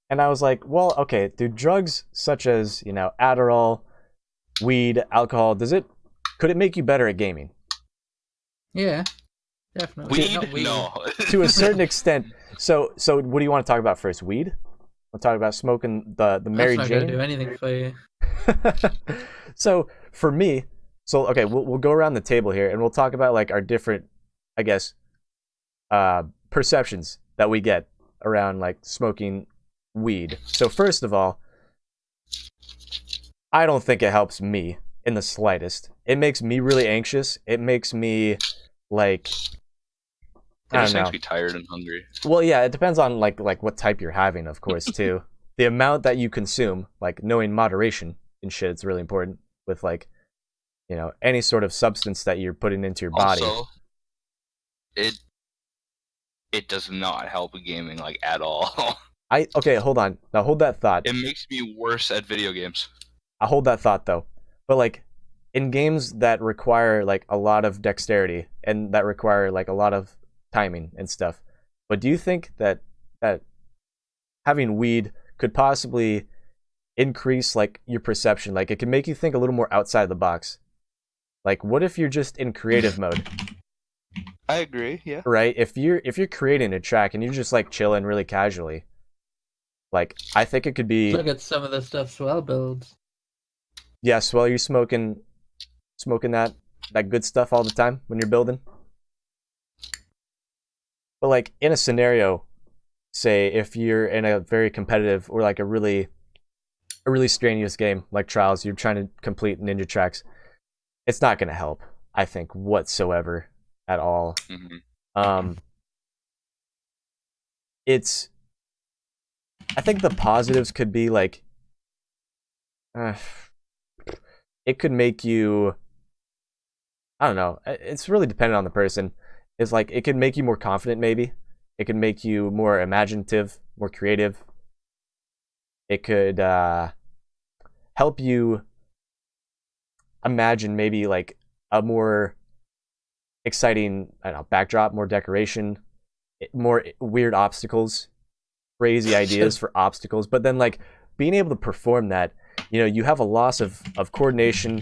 and I was like, well, okay, do drugs such as, Adderall, weed, alcohol, could it make you better at gaming? Yeah, definitely. Weed? No. To a certain extent. So what do you want to talk about first? Weed? We'll talk about smoking the Mary That's not Jane. gonna do anything for you. So for me, okay, we'll go around the table here and we'll talk about like our different, I guess, perceptions that we get around like smoking weed. So first of all, I don't think it helps me in the slightest. It makes me really anxious. It makes me like It just makes me tired and hungry. Well, yeah, it depends on like what type you're having, of course, too. The amount that you consume, like knowing moderation and shit, it's really important with like, any sort of substance that you're putting into your body. Also, it does not help gaming like at all. Okay, hold on. Now hold that thought. It makes me worse at video games. I hold that thought though. But like in games that require like a lot of dexterity and that require like a lot of timing and stuff. But do you think that having weed could possibly increase like your perception? Like it could make you think a little more outside the box. Like what if you're just in creative mode? I agree, yeah. Right? If you're creating a track and you're just like chilling really casually, like I think it could be. Look at some of the stuff Swell builds. Yeah, Swell, you're smoking that good stuff all the time when you're building. But like in a scenario, say if you're in a very competitive or like a really strenuous game like Trials, you're trying to complete ninja tracks, it's not going to help, I think, whatsoever at all. Mm-hmm. I think the positives could be like, it could make you, I don't know, it's really dependent on the person. It's like, it could make you more confident, maybe. It could make you more imaginative, more creative. It could help you imagine maybe like a more exciting, I don't know, backdrop, more decoration, more weird obstacles, crazy ideas for obstacles. But then like being able to perform that, you have a loss of coordination,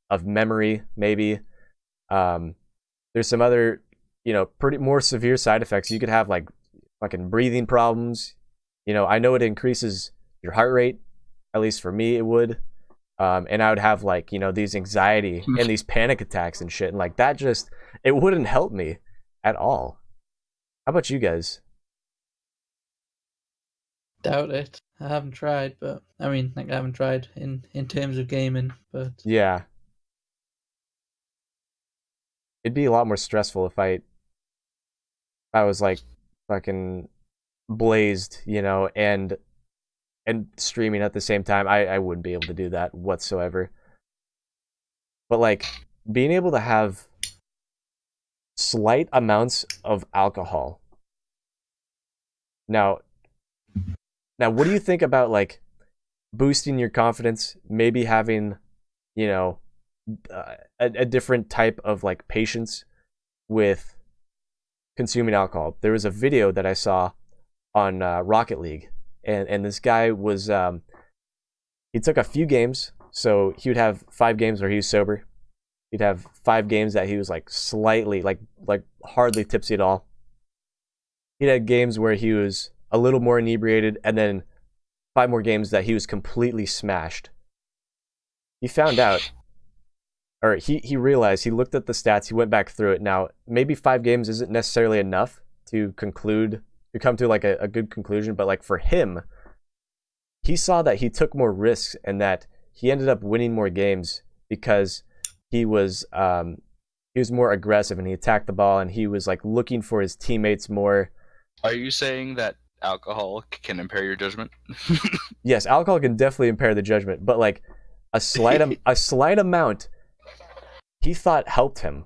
of memory, maybe. There's some other, pretty more severe side effects. You could have like fucking breathing problems. I know it increases your heart rate, at least for me it would. And I would have like, these anxiety and these panic attacks and shit. And like that it wouldn't help me at all. How about you guys? Doubt it. I haven't tried, but I haven't tried in terms of gaming, but Yeah. It'd be a lot more stressful if I I was like fucking blazed, and streaming at the same time, I wouldn't be able to do that whatsoever. But like being able to have slight amounts of alcohol. Now what do you think about like boosting your confidence, maybe having, a different type of like patience with consuming alcohol? There was a video that I saw on Rocket League, and this guy was he took a few games, so he would have 5 games where he was sober. He'd have 5 games that he was like slightly like hardly tipsy at all. He'd had games where he was a little more inebriated, and then 5 more games that he was completely smashed. He found out, or he realized, he looked at the stats, he went back through it. Now, maybe 5 games isn't necessarily enough to come to like a good conclusion, but like for him, he saw that he took more risks and that he ended up winning more games because he was more aggressive and he attacked the ball and he was like looking for his teammates more. Are you saying that alcohol can impair your judgment? Yes, alcohol can definitely impair the judgment, but like a slight amount he thought helped him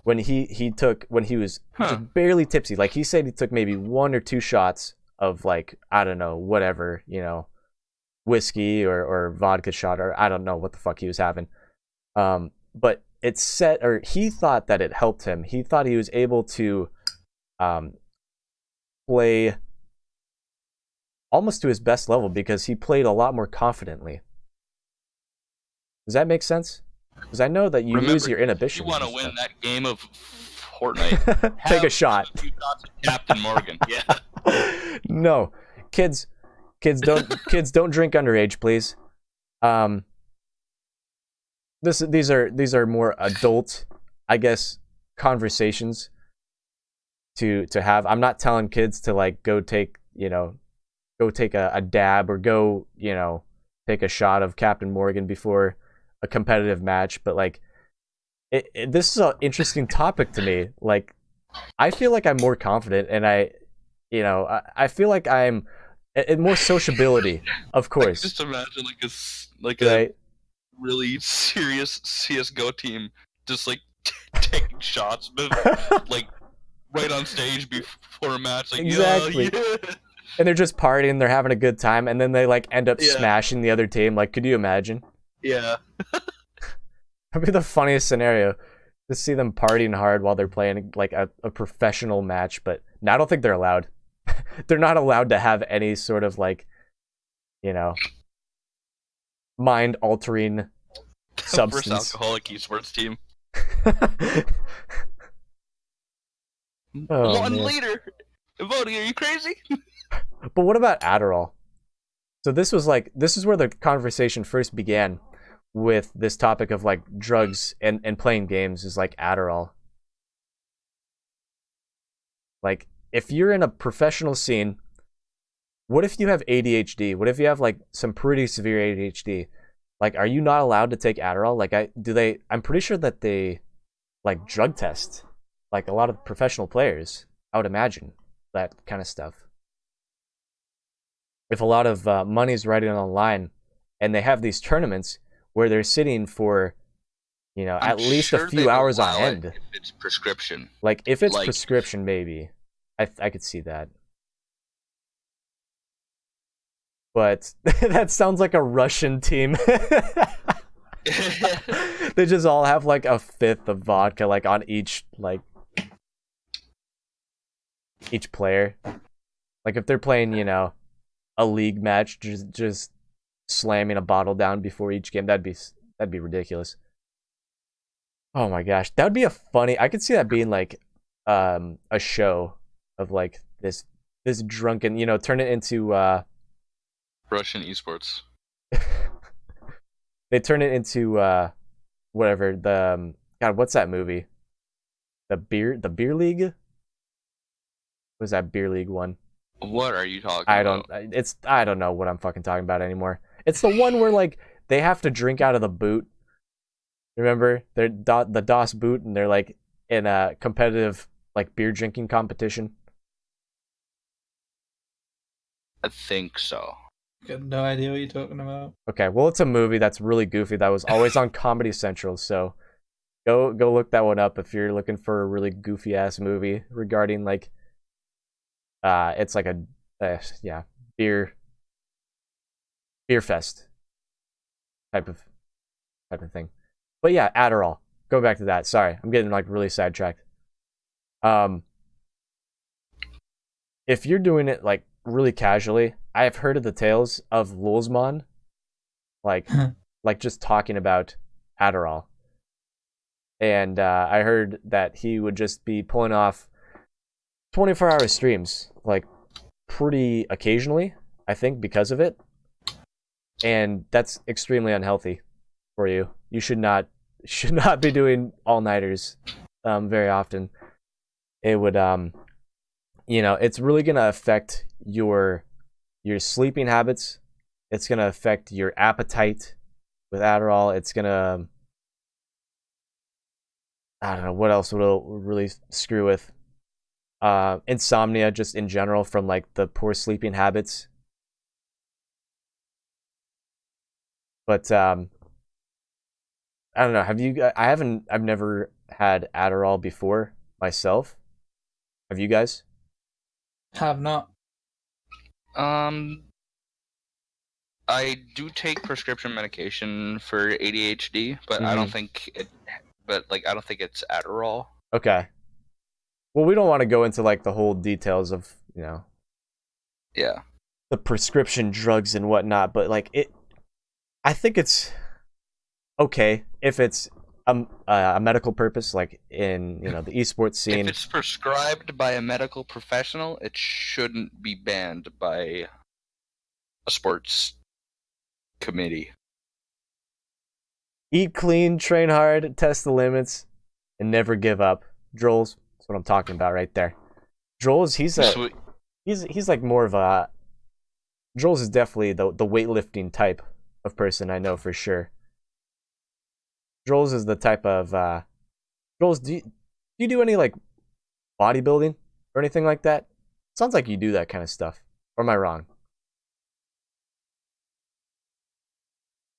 when he was just barely tipsy. Like he said he took maybe 1 or 2 shots of like, I don't know, whatever, whiskey or vodka shot, or I don't know what the fuck he was having. But he thought that it helped him. He thought he was able to play almost to his best level because he played a lot more confidently. Does that make sense? Because I know that you lose your inhibition. You want to win that game of Fortnite. Take a shot. Captain Morgan. Yeah. No, kids don't drink underage, please. These are more adult, I guess, conversations to have. I'm not telling kids to like go take a dab or go, take a shot of Captain Morgan before a competitive match, but like this is an interesting topic to me. Like I feel like I'm more confident, and I feel like I'm more sociability, of course. Just imagine right? a really serious CS:GO team just like taking shots, but like right on stage before a match. Like, exactly. Yeah. And they're just partying, they're having a good time, and then they like end up smashing the other team. Like, could you imagine? Yeah. That'd be the funniest scenario. To see them partying hard while they're playing like a professional match, but no, I don't think they're allowed. They're not allowed to have any sort of like, mind-altering substance. First alcoholic esports team. One liter. Voting, are you crazy? But what about Adderall? So this is where the conversation first began with this topic of like drugs and playing games, is like Adderall. Like if you're in a professional scene, what if you have ADHD? What if you have like some pretty severe ADHD? Like, are you not allowed to take Adderall? Like, I'm pretty sure that they like drug test like a lot of professional players. I would imagine that kind of stuff. If a lot of money's riding on the line, and they have these tournaments where they're sitting for, at least a few hours on end. If it's prescription. Like if it's prescription, maybe I could see that. But that sounds like a Russian team. They just all have like a 5th of vodka, like on each player. Like if they're playing, a league match, just slamming a bottle down before each game, that'd be ridiculous. Oh my gosh, that would be I could see that being like a show of like this drunken, turn it into Russian esports. They turn it into whatever, the God, what's that movie? The beer league? What was that beer league one? What are you talking about? I don't know what I'm fucking talking about anymore. It's the one where like they have to drink out of the boot. Remember? They're the DOS boot, and they're like in a competitive like beer drinking competition. I think so. Got no idea what you're talking about. Okay, well, it's a movie that's really goofy that was always on Comedy Central, so go look that one up if you're looking for a really goofy ass movie regarding like it's like a beer fest type of thing. But yeah, Adderall. Go back to that. Sorry, I'm getting like really sidetracked. If you're doing it like really casually, I have heard of the tales of Lulzman, like just talking about Adderall, and I heard that he would just be pulling off 24-hour streams, like pretty occasionally, I think, because of it, and that's extremely unhealthy for you. You should not be doing all-nighters very often. It would it's really gonna affect your sleeping habits. It's gonna affect your appetite with Adderall. It's gonna, I don't know what else will really screw with. Insomnia just in general from like the poor sleeping habits. But I don't know. I've never had Adderall before myself. Have you guys? Have not. I do take prescription medication for ADHD, but I don't think it. But like, I don't think it's Adderall. Okay. Well, we don't want to go into like the whole details of Yeah. the prescription drugs and whatnot, but like I think it's okay if it's a medical purpose, like in the esports scene. If it's prescribed by a medical professional, it shouldn't be banned by a sports committee. Eat clean, train hard, test the limits, and never give up. Joel's, that's what I'm talking about right there. Joel's, he's like more of a. Joel's is definitely the weightlifting type of person, I know for sure. Joel's is the type of Joel's, do you do any like bodybuilding or anything like that? Sounds like you do that kind of stuff. Or am I wrong?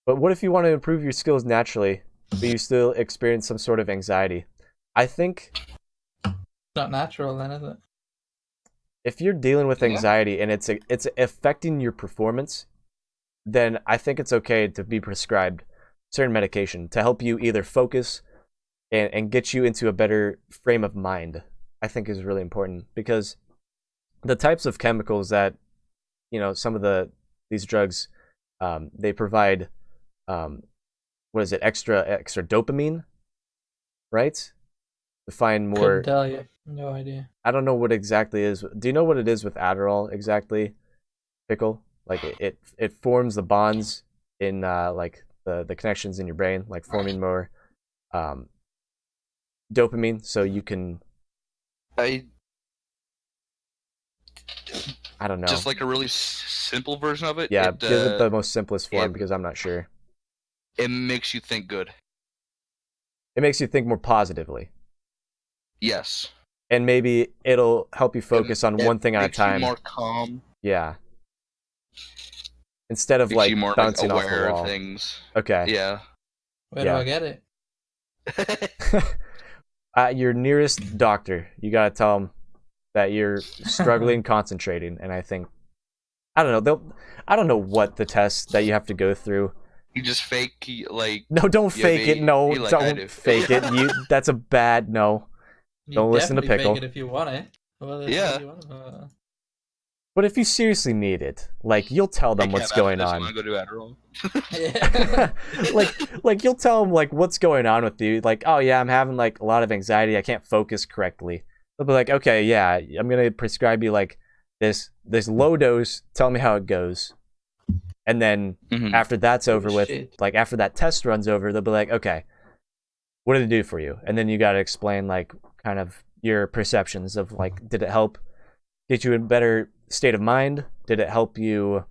But what if you want to improve your skills naturally, but you still experience some sort of anxiety? I think It's not natural then, is it? if you're dealing with anxiety and it's affecting your performance, then I think it's okay to be prescribed certain medication to help you either focus and get you into a better frame of mind. I think is really important because the types of chemicals that some of these drugs they provide, what is it, extra dopamine, right, to find more. Couldn't tell you. No idea. I don't know what exactly is. Do you know what it is with Adderall exactly, Pickle? Like it forms the bonds in like the connections in your brain, like forming more dopamine, so you can. I don't know. Just like a really simple version of it. Yeah, give it the most simplest form because I'm not sure. It makes you think good. It makes you think more positively. Yes. And maybe it'll help you focus on one thing at a time. Makes you more calm. Yeah. Instead of Makes like you more bouncing like, off the aware wall. of things. Okay. Yeah. Where do I get it? Your nearest doctor. You gotta tell them that you're struggling concentrating, and I think I don't know. I don't know what the test that you have to go through. You just fake like. No, don't fake it. No, don't fake it. That's a bad no. Don't listen to Pickle. Fake it if you want it. Yeah. But if you seriously need it, like you'll tell them what's going on. Want to go do Adderall? like you'll tell them like what's going on with you. Like, oh yeah, I'm having like a lot of anxiety. I can't focus correctly. They'll be like, okay, yeah, I'm gonna prescribe you like this low dose. Tell me how it goes. And then after that's over with, like after that test runs over, they'll be like, okay, what did it do for you? And then you got to explain like kind of your perceptions of like, did it help get you in a better state of mind? Did it help you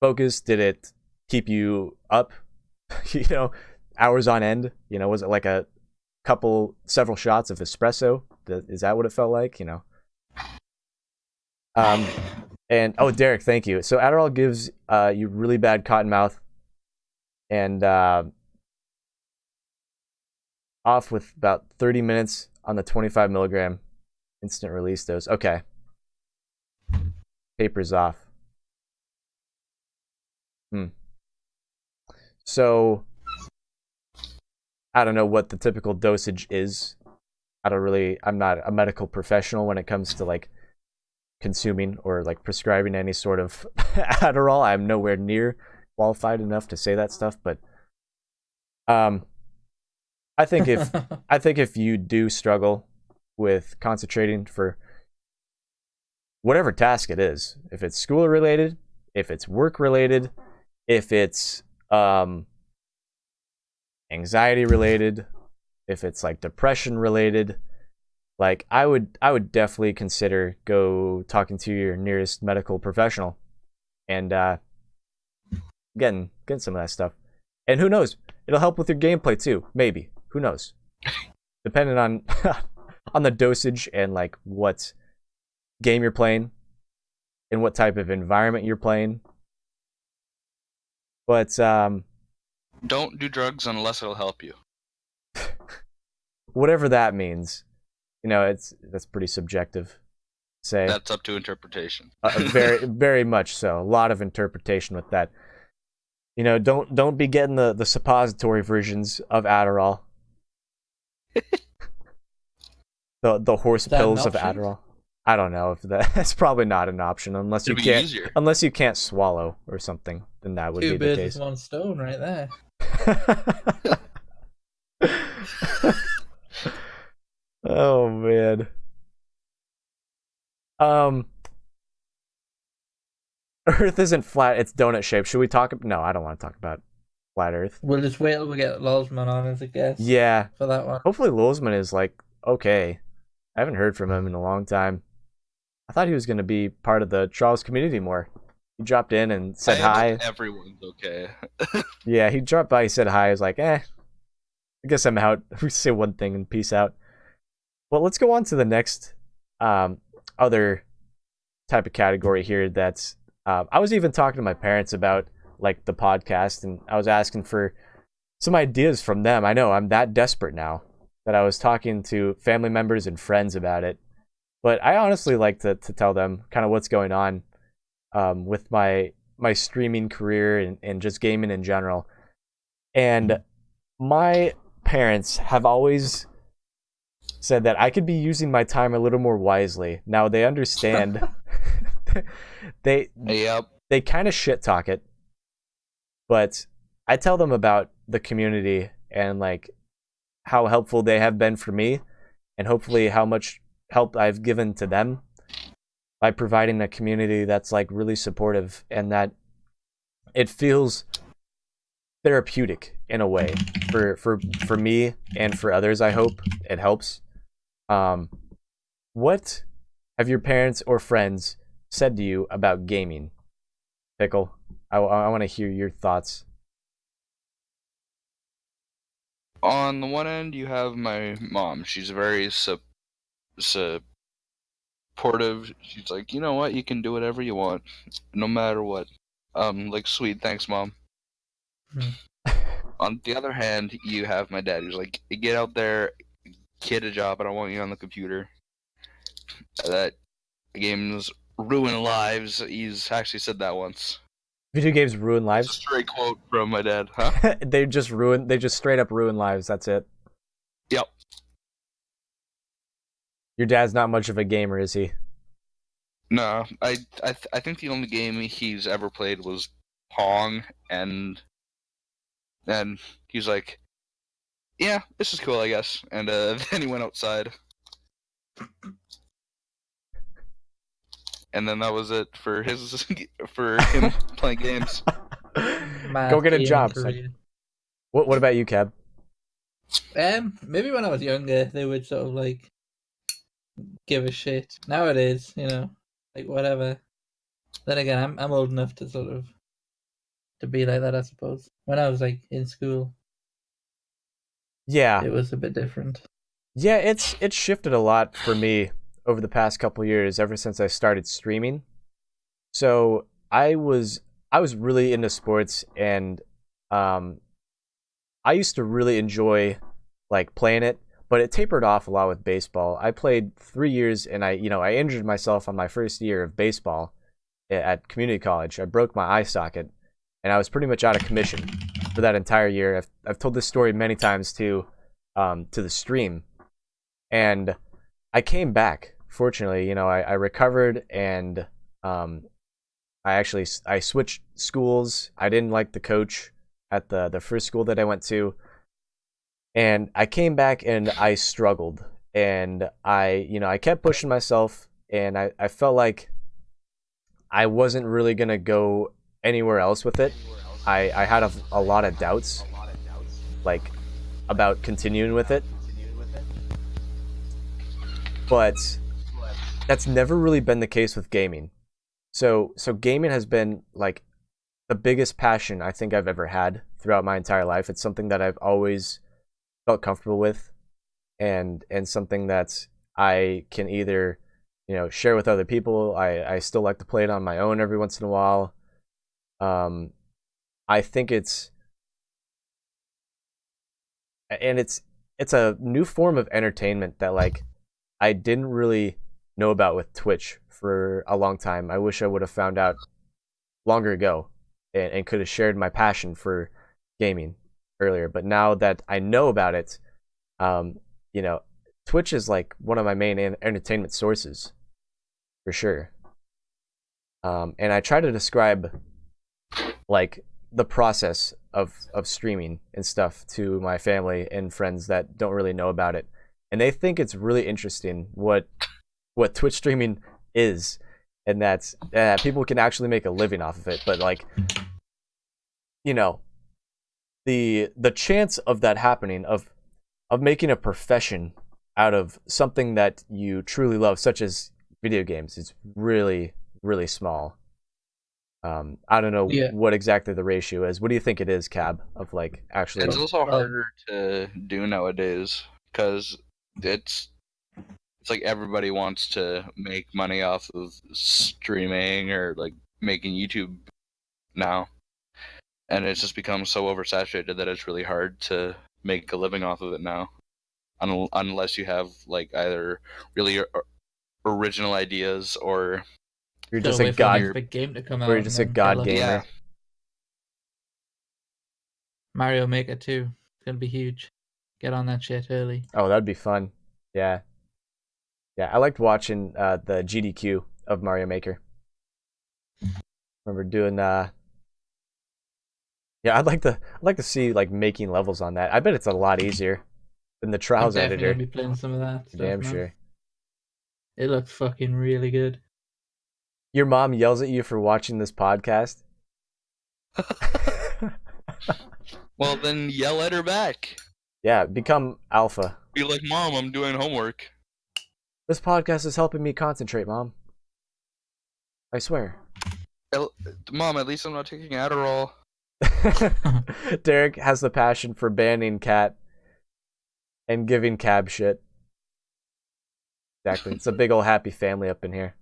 focus? Did it keep you up, hours on end? Was it like several shots of espresso? Is that what it felt like? And Derek, thank you. So Adderall gives you really bad cotton mouth, and off with about 30 minutes on the 25 milligram instant release dose. Okay. Papers off. So I don't know what the typical dosage is. I'm not a medical professional when it comes to like consuming or like prescribing any sort of Adderall. I'm nowhere near qualified enough to say that stuff, but I think if you do struggle with concentrating for whatever task it is, if it's school related, if it's work related, if it's anxiety related, if it's like depression related, like I would definitely consider go talking to your nearest medical professional and getting some of that stuff. And who knows, it'll help with your gameplay too, maybe. Who knows? Depending on on the dosage and like what game you're playing and what type of environment you're playing. But don't do drugs unless it'll help you. Whatever that means, that's pretty subjective. Say that's up to interpretation. Very, very much so. A lot of interpretation with that. Don't be getting the suppository versions of Adderall. the horse pills of Adderall. I don't know if that's probably not an option unless you can't swallow or something. Then that would be the case. 2 birds with 1 stone, right there. Oh man. Earth isn't flat; it's donut shaped. Should we talk? No, I don't want to talk about flat Earth. We'll just wait till we get Lozman on as a guest. Yeah, for that one. Hopefully, Lozman is like okay. I haven't heard from him in a long time. I thought he was going to be part of the Charles community more. He dropped in and said hi. Everyone's okay. Yeah, he dropped by. He said hi. I was like, I guess I'm out. We say one thing and peace out. Well, let's go on to the next other type of category here. That's I was even talking to my parents about like the podcast, and I was asking for some ideas from them. I know I'm that desperate now that I was talking to family members and friends about it. But I honestly like to tell them kind of what's going on with my streaming career and just gaming in general. And my parents have always said that I could be using my time a little more wisely. Now they understand. they kind of shit talk it, but I tell them about the community and like how helpful they have been for me, and hopefully how much help I've given to them by providing a community that's like really supportive, and that it feels therapeutic in a way for me and for others. I hope it helps. What have your parents or friends said to you about gaming? Pickle, I want to hear your thoughts. On the one end, you have my mom. She's very supportive. She's like, you know what, you can do whatever you want, no matter what. Like, sweet, thanks, Mom. On the other hand, you have my dad, who's like, get out there, get a job, I don't want you on the computer. That games ruin lives. He's actually said that once. Video games ruin lives? Straight quote from my dad, huh? They just straight up ruin lives, that's it. Yep. Your dad's not much of a gamer, is he? No, I think the only game he's ever played was Pong, and he's like, yeah, this is cool, I guess. And then he went outside. And then that was it for him playing games. Go get a job. What about you, Cab? Maybe when I was younger, they would sort of like give a shit. Nowadays, like whatever. Then again, I'm old enough to sort of to be like that, I suppose. When I was like in school, yeah, it was a bit different. Yeah, it's shifted a lot for me over the past couple years, ever since I started streaming. So I was really into sports, and I used to really enjoy like playing it, but it tapered off a lot with baseball. I played 3 years, and I injured myself on my first year of baseball at community college. I broke my eye socket, and I was pretty much out of commission for that entire year. I've told this story many times to the stream, and I came back. Fortunately, I recovered, and I switched schools. I didn't like the coach at the first school that I went to, and I came back and I struggled, and I kept pushing myself, and I felt like I wasn't really gonna go anywhere else with it. I had a lot of doubts, like, about continuing with it, but that's never really been the case with gaming. So gaming has been like the biggest passion I think I've ever had throughout my entire life. It's something that I've always felt comfortable with, and something that I can either share with other people. I still like to play it on my own every once in a while. I think it's a new form of entertainment that like I didn't really know about with Twitch for a long time. I wish I would have found out longer ago, and could have shared my passion for gaming earlier. But now that I know about it, Twitch is like one of my main entertainment sources, for sure. And I try to describe like the process of streaming and stuff to my family and friends that don't really know about it, and they think it's really interesting what Twitch streaming is, and that people can actually make a living off of it. But like, the chance of that happening, of making a profession out of something that you truly love, such as video games, is really, really small. I don't know what exactly the ratio is. What do you think it is, Cab, of like actually? It's also harder to do nowadays because it's like everybody wants to make money off of streaming or like making YouTube now, and it's just become so oversaturated that it's really hard to make a living off of it now, unless you have like either really original ideas, or you're just a god, big game to come out, or you're just a god gamer. Yeah. Mario Maker 2, it's gonna be huge. Get on that shit early. Oh, that'd be fun. Yeah, I liked watching the GDQ of Mario Maker. Remember doing I'd like to see like making levels on that. I bet it's a lot easier than the Trials I'm definitely editor. Gonna be playing some of that stuff, Damn man. sure. It looks fucking really good. Your mom yells at you for watching this podcast? Well, then yell at her back. Yeah, become alpha. Be like, Mom, I'm doing homework. This podcast is helping me concentrate, Mom. I swear. Mom, at least I'm not taking Adderall. Derek has the passion for banning Cat and giving Cab shit. Exactly. It's a big old happy family up in here.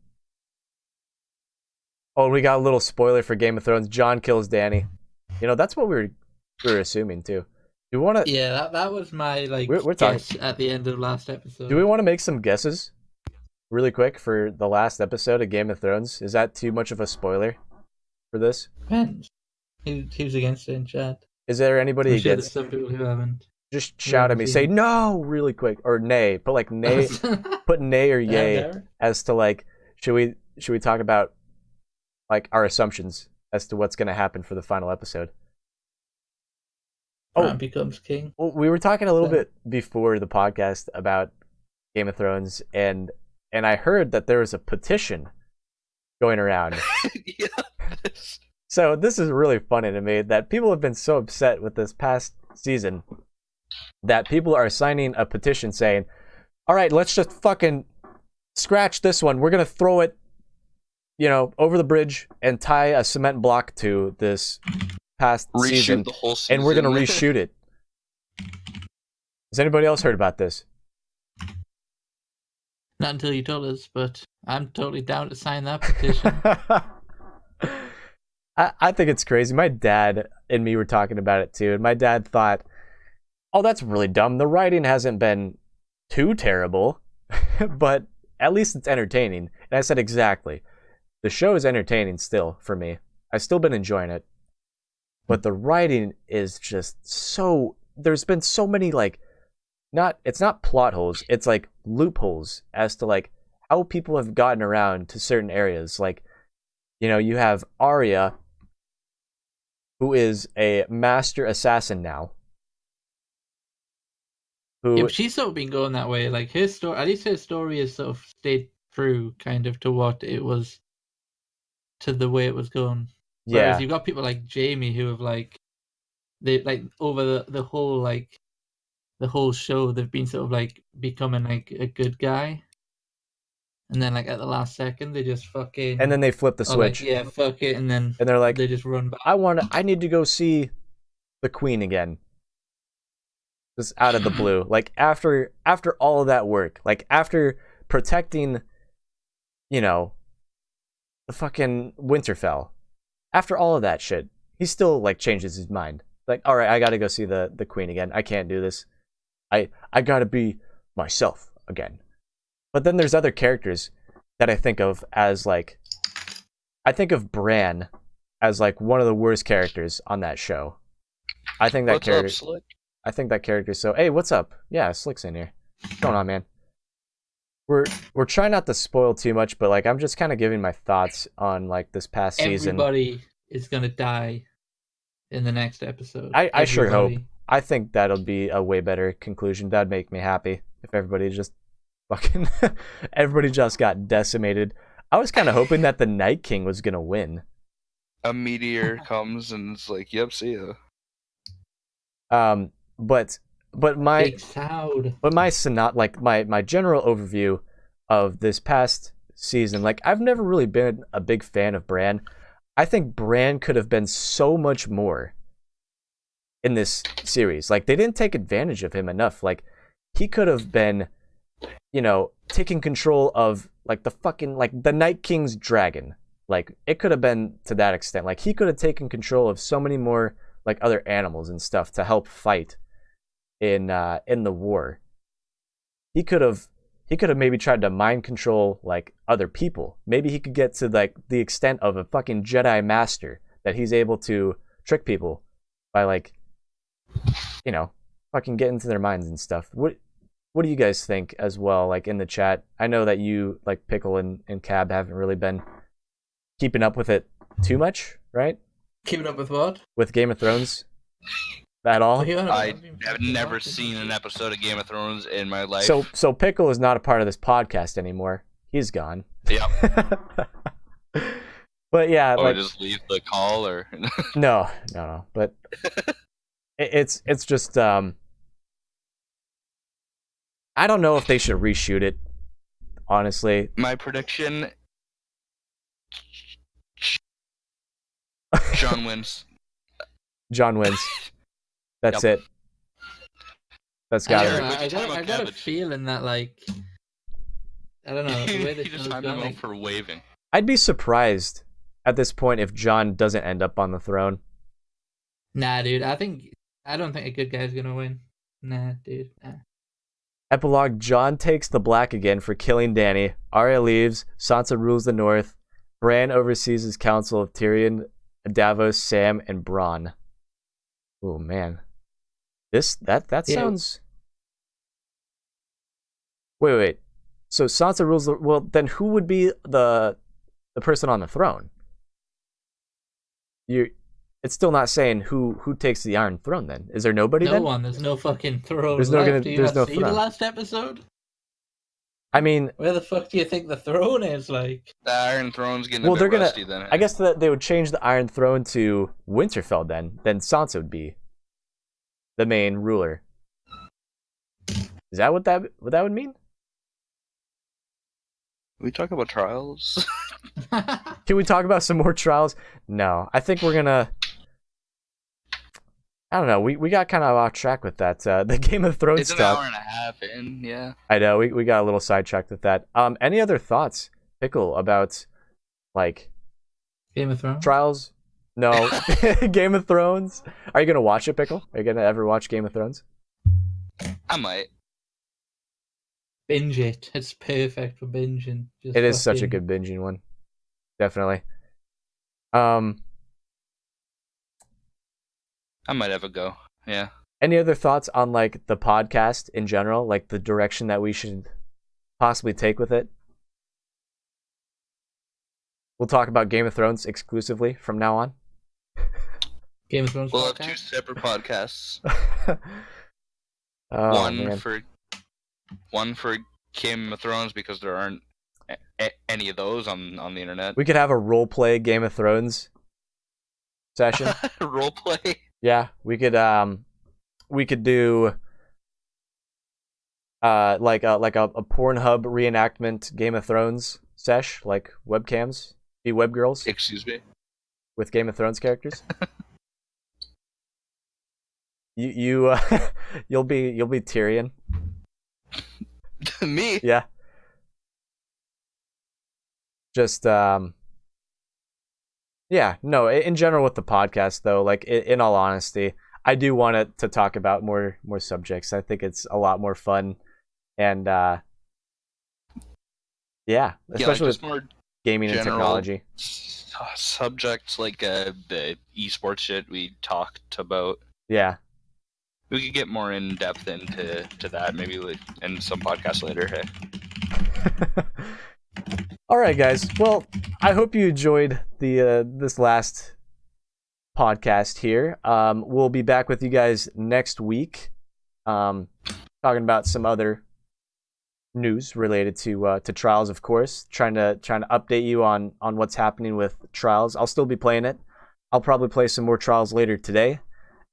Oh, we got a little spoiler for Game of Thrones. Jon kills Dany. That's what we were assuming too. Do we want to? Yeah, that was my we're guess talking at the end of last episode. Do we want to make some guesses really quick for the last episode of Game of Thrones? Is that too much of a spoiler for this? Depends. Who's against it in chat? Is there anybody I'm sure against? there's some people who haven't. Just shout at me. Say no really quick, or nay. Put like nay. Put nay or yay as to like should we talk about like our assumptions as to what's going to happen for the final episode. Bran becomes king. Well, we were talking a little bit before the podcast about Game of Thrones, and I heard that there was a petition going around. Yes. So this is really funny to me that people have been so upset with this past season that people are signing a petition saying, all right, let's just fucking scratch this one. We're going to throw it, over the bridge and tie a cement block to this past season, the whole season, and we're going to reshoot it. Has anybody else heard about this? Not until you told us, but I'm totally down to sign that petition. I think it's crazy. My dad and me were talking about it too, and my dad thought, "Oh, that's really dumb. The writing hasn't been too terrible, but at least it's entertaining." And I said, "Exactly. The show is entertaining still for me. I've still been enjoying it, but the writing is just so. There's been so many it's not plot holes. It's like loopholes as to like how people have gotten around to certain areas. Like, you have Arya, who is a master assassin now. Yeah, but she's sort of been going that way. Like her story, at least her story has sort of stayed true, kind of, to what it was, to the way it was going. Whereas you've got people like Jamie who have over the whole show, they've been sort of like becoming like a good guy, and then like at the last second they just fucking, and then they flip the switch. Like, yeah, fuck it, and they're like, they just run back. I need to go see the Queen again. Just out of the blue. Like after all of that work, like after protecting, the fucking Winterfell, after all of that shit, he still like changes his mind. Like, all right, I gotta go see the Queen again. I can't do this. I gotta be myself again. But then there's other characters that I think of as like, I think of Bran as like one of the worst characters on that show. I think that character. What's up, Slick? I think that character. So, hey, what's up? Yeah, Slick's in here. What's going on, man? We're trying not to spoil too much, but like I'm just kind of giving my thoughts on like this past season. Everybody is gonna die in the next episode. I sure hope. I think that'll be a way better conclusion. That'd make me happy if everybody just fucking everybody just got decimated. I was kind of hoping that the Night King was gonna win. A meteor comes and it's like, "Yep, see ya." But my my general overview of this past season, like I've never really been a big fan of Bran. I think Bran could have been so much more in this series. Like they didn't take advantage of him enough. Like he could have been, taking control of like the fucking like the Night King's dragon. Like it could have been to that extent. Like he could have taken control of so many more like other animals and stuff to help fight in the war. He could have maybe tried to mind control like other people. Maybe he could get to like the extent of a fucking Jedi master that he's able to trick people by like, fucking get into their minds and stuff. What do you guys think as well? Like in the chat, I know that you like Pickle and Cab haven't really been keeping up with it too much, right? Keeping up with what? With Game of Thrones at all? I have never seen an episode of Game of Thrones in my life. So Pickle is not a part of this podcast anymore. He's gone. Yep. But yeah, or just leave the call, or no. But it's just I don't know if they should reshoot it. Honestly, my prediction: John wins. John wins. That's it. That's got it. I got a feeling that like, I don't know, the way he just had to go for waving. I'd be surprised at this point if John doesn't end up on the throne. Nah, dude. I don't think a good guy's gonna win. Nah, dude. Nah. Epilogue: Jon takes the black again for killing Dany. Arya leaves. Sansa rules the north. Bran oversees his council of Tyrion, Davos, Sam, and Bronn. Oh man, that sounds. Wait. So Sansa rules the. Well, then who would be the person on the throne? It's still not saying who takes the Iron Throne. Then is there nobody? No one. There's no fucking throne. There's left. no. There's no see throne. The last episode. I mean, where the fuck do you think the throne is? Like the Iron Throne's getting a bit rusty. Then I guess that they would change the Iron Throne to Winterfell. Then Sansa would be the main ruler. Is that what that would mean? We talk about trials. Can we talk about some more trials? No, I think we're gonna. I don't know. We got kind of off track with that. The Game of Thrones stuff. It's an hour and a half in, yeah. I know. We got a little sidetracked with that. Any other thoughts, Pickle, about like Game of Thrones trials? No. Game of Thrones. Are you gonna watch it, Pickle? Are you gonna ever watch Game of Thrones? I might. Binge it. It's perfect for binging. Just It is such a fucking- good binging one. Definitely. I might have a go. Yeah. Any other thoughts on like the podcast in general, like the direction that we should possibly take with it? We'll talk about Game of Thrones exclusively from now on. Game of Thrones. We'll have podcast? 2 separate podcasts. Oh, one man. for Game of Thrones because there aren't any of those on the internet. We could have a role play Game of Thrones session. Role play. Yeah, we could do like a Pornhub reenactment Game of Thrones sesh, like webcams, be web girls Excuse me. with Game of Thrones characters. you'll be Tyrion. Me. Yeah. Just yeah, no, in general with the podcast though, like in all honesty, I do want it to talk about more subjects. I think it's a lot more fun and yeah, especially just with more gaming and general technology. subjects like the esports shit we talked about. Yeah. We could get more in depth into that maybe in some podcast later. Hey. All right, guys. Well, I hope you enjoyed the this last podcast here. We'll be back with you guys next week, talking about some other news related to Trials, of course. Trying to update you on what's happening with Trials. I'll still be playing it. I'll probably play some more Trials later today,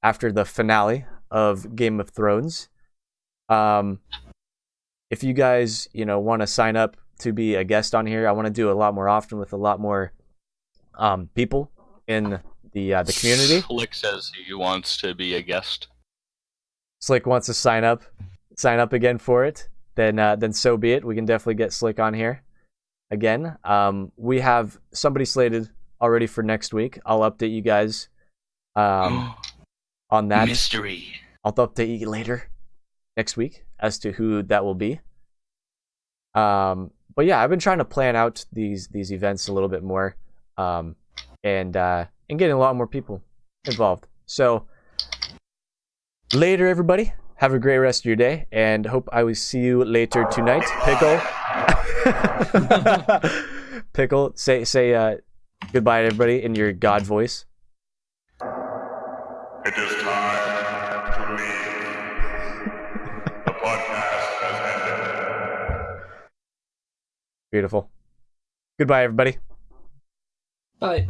after the finale of Game of Thrones. If you guys want to sign up to be a guest on here, I want to do a lot more often with a lot more people in the community. Slick says he wants to be a guest. Slick wants to sign up again for it. Then so be it. We can definitely get Slick on here again. We have somebody slated already for next week. I'll update you guys on that. Mystery. I'll update you later next week as to who that will be. But yeah, I've been trying to plan out these events a little bit more, and getting a lot more people involved. So later, everybody, have a great rest of your day, and hope I will see you later tonight. Pickle, Pickle, say goodbye to everybody in your God voice. It is time to leave. The podcast has ended. Beautiful. Goodbye, everybody. Bye.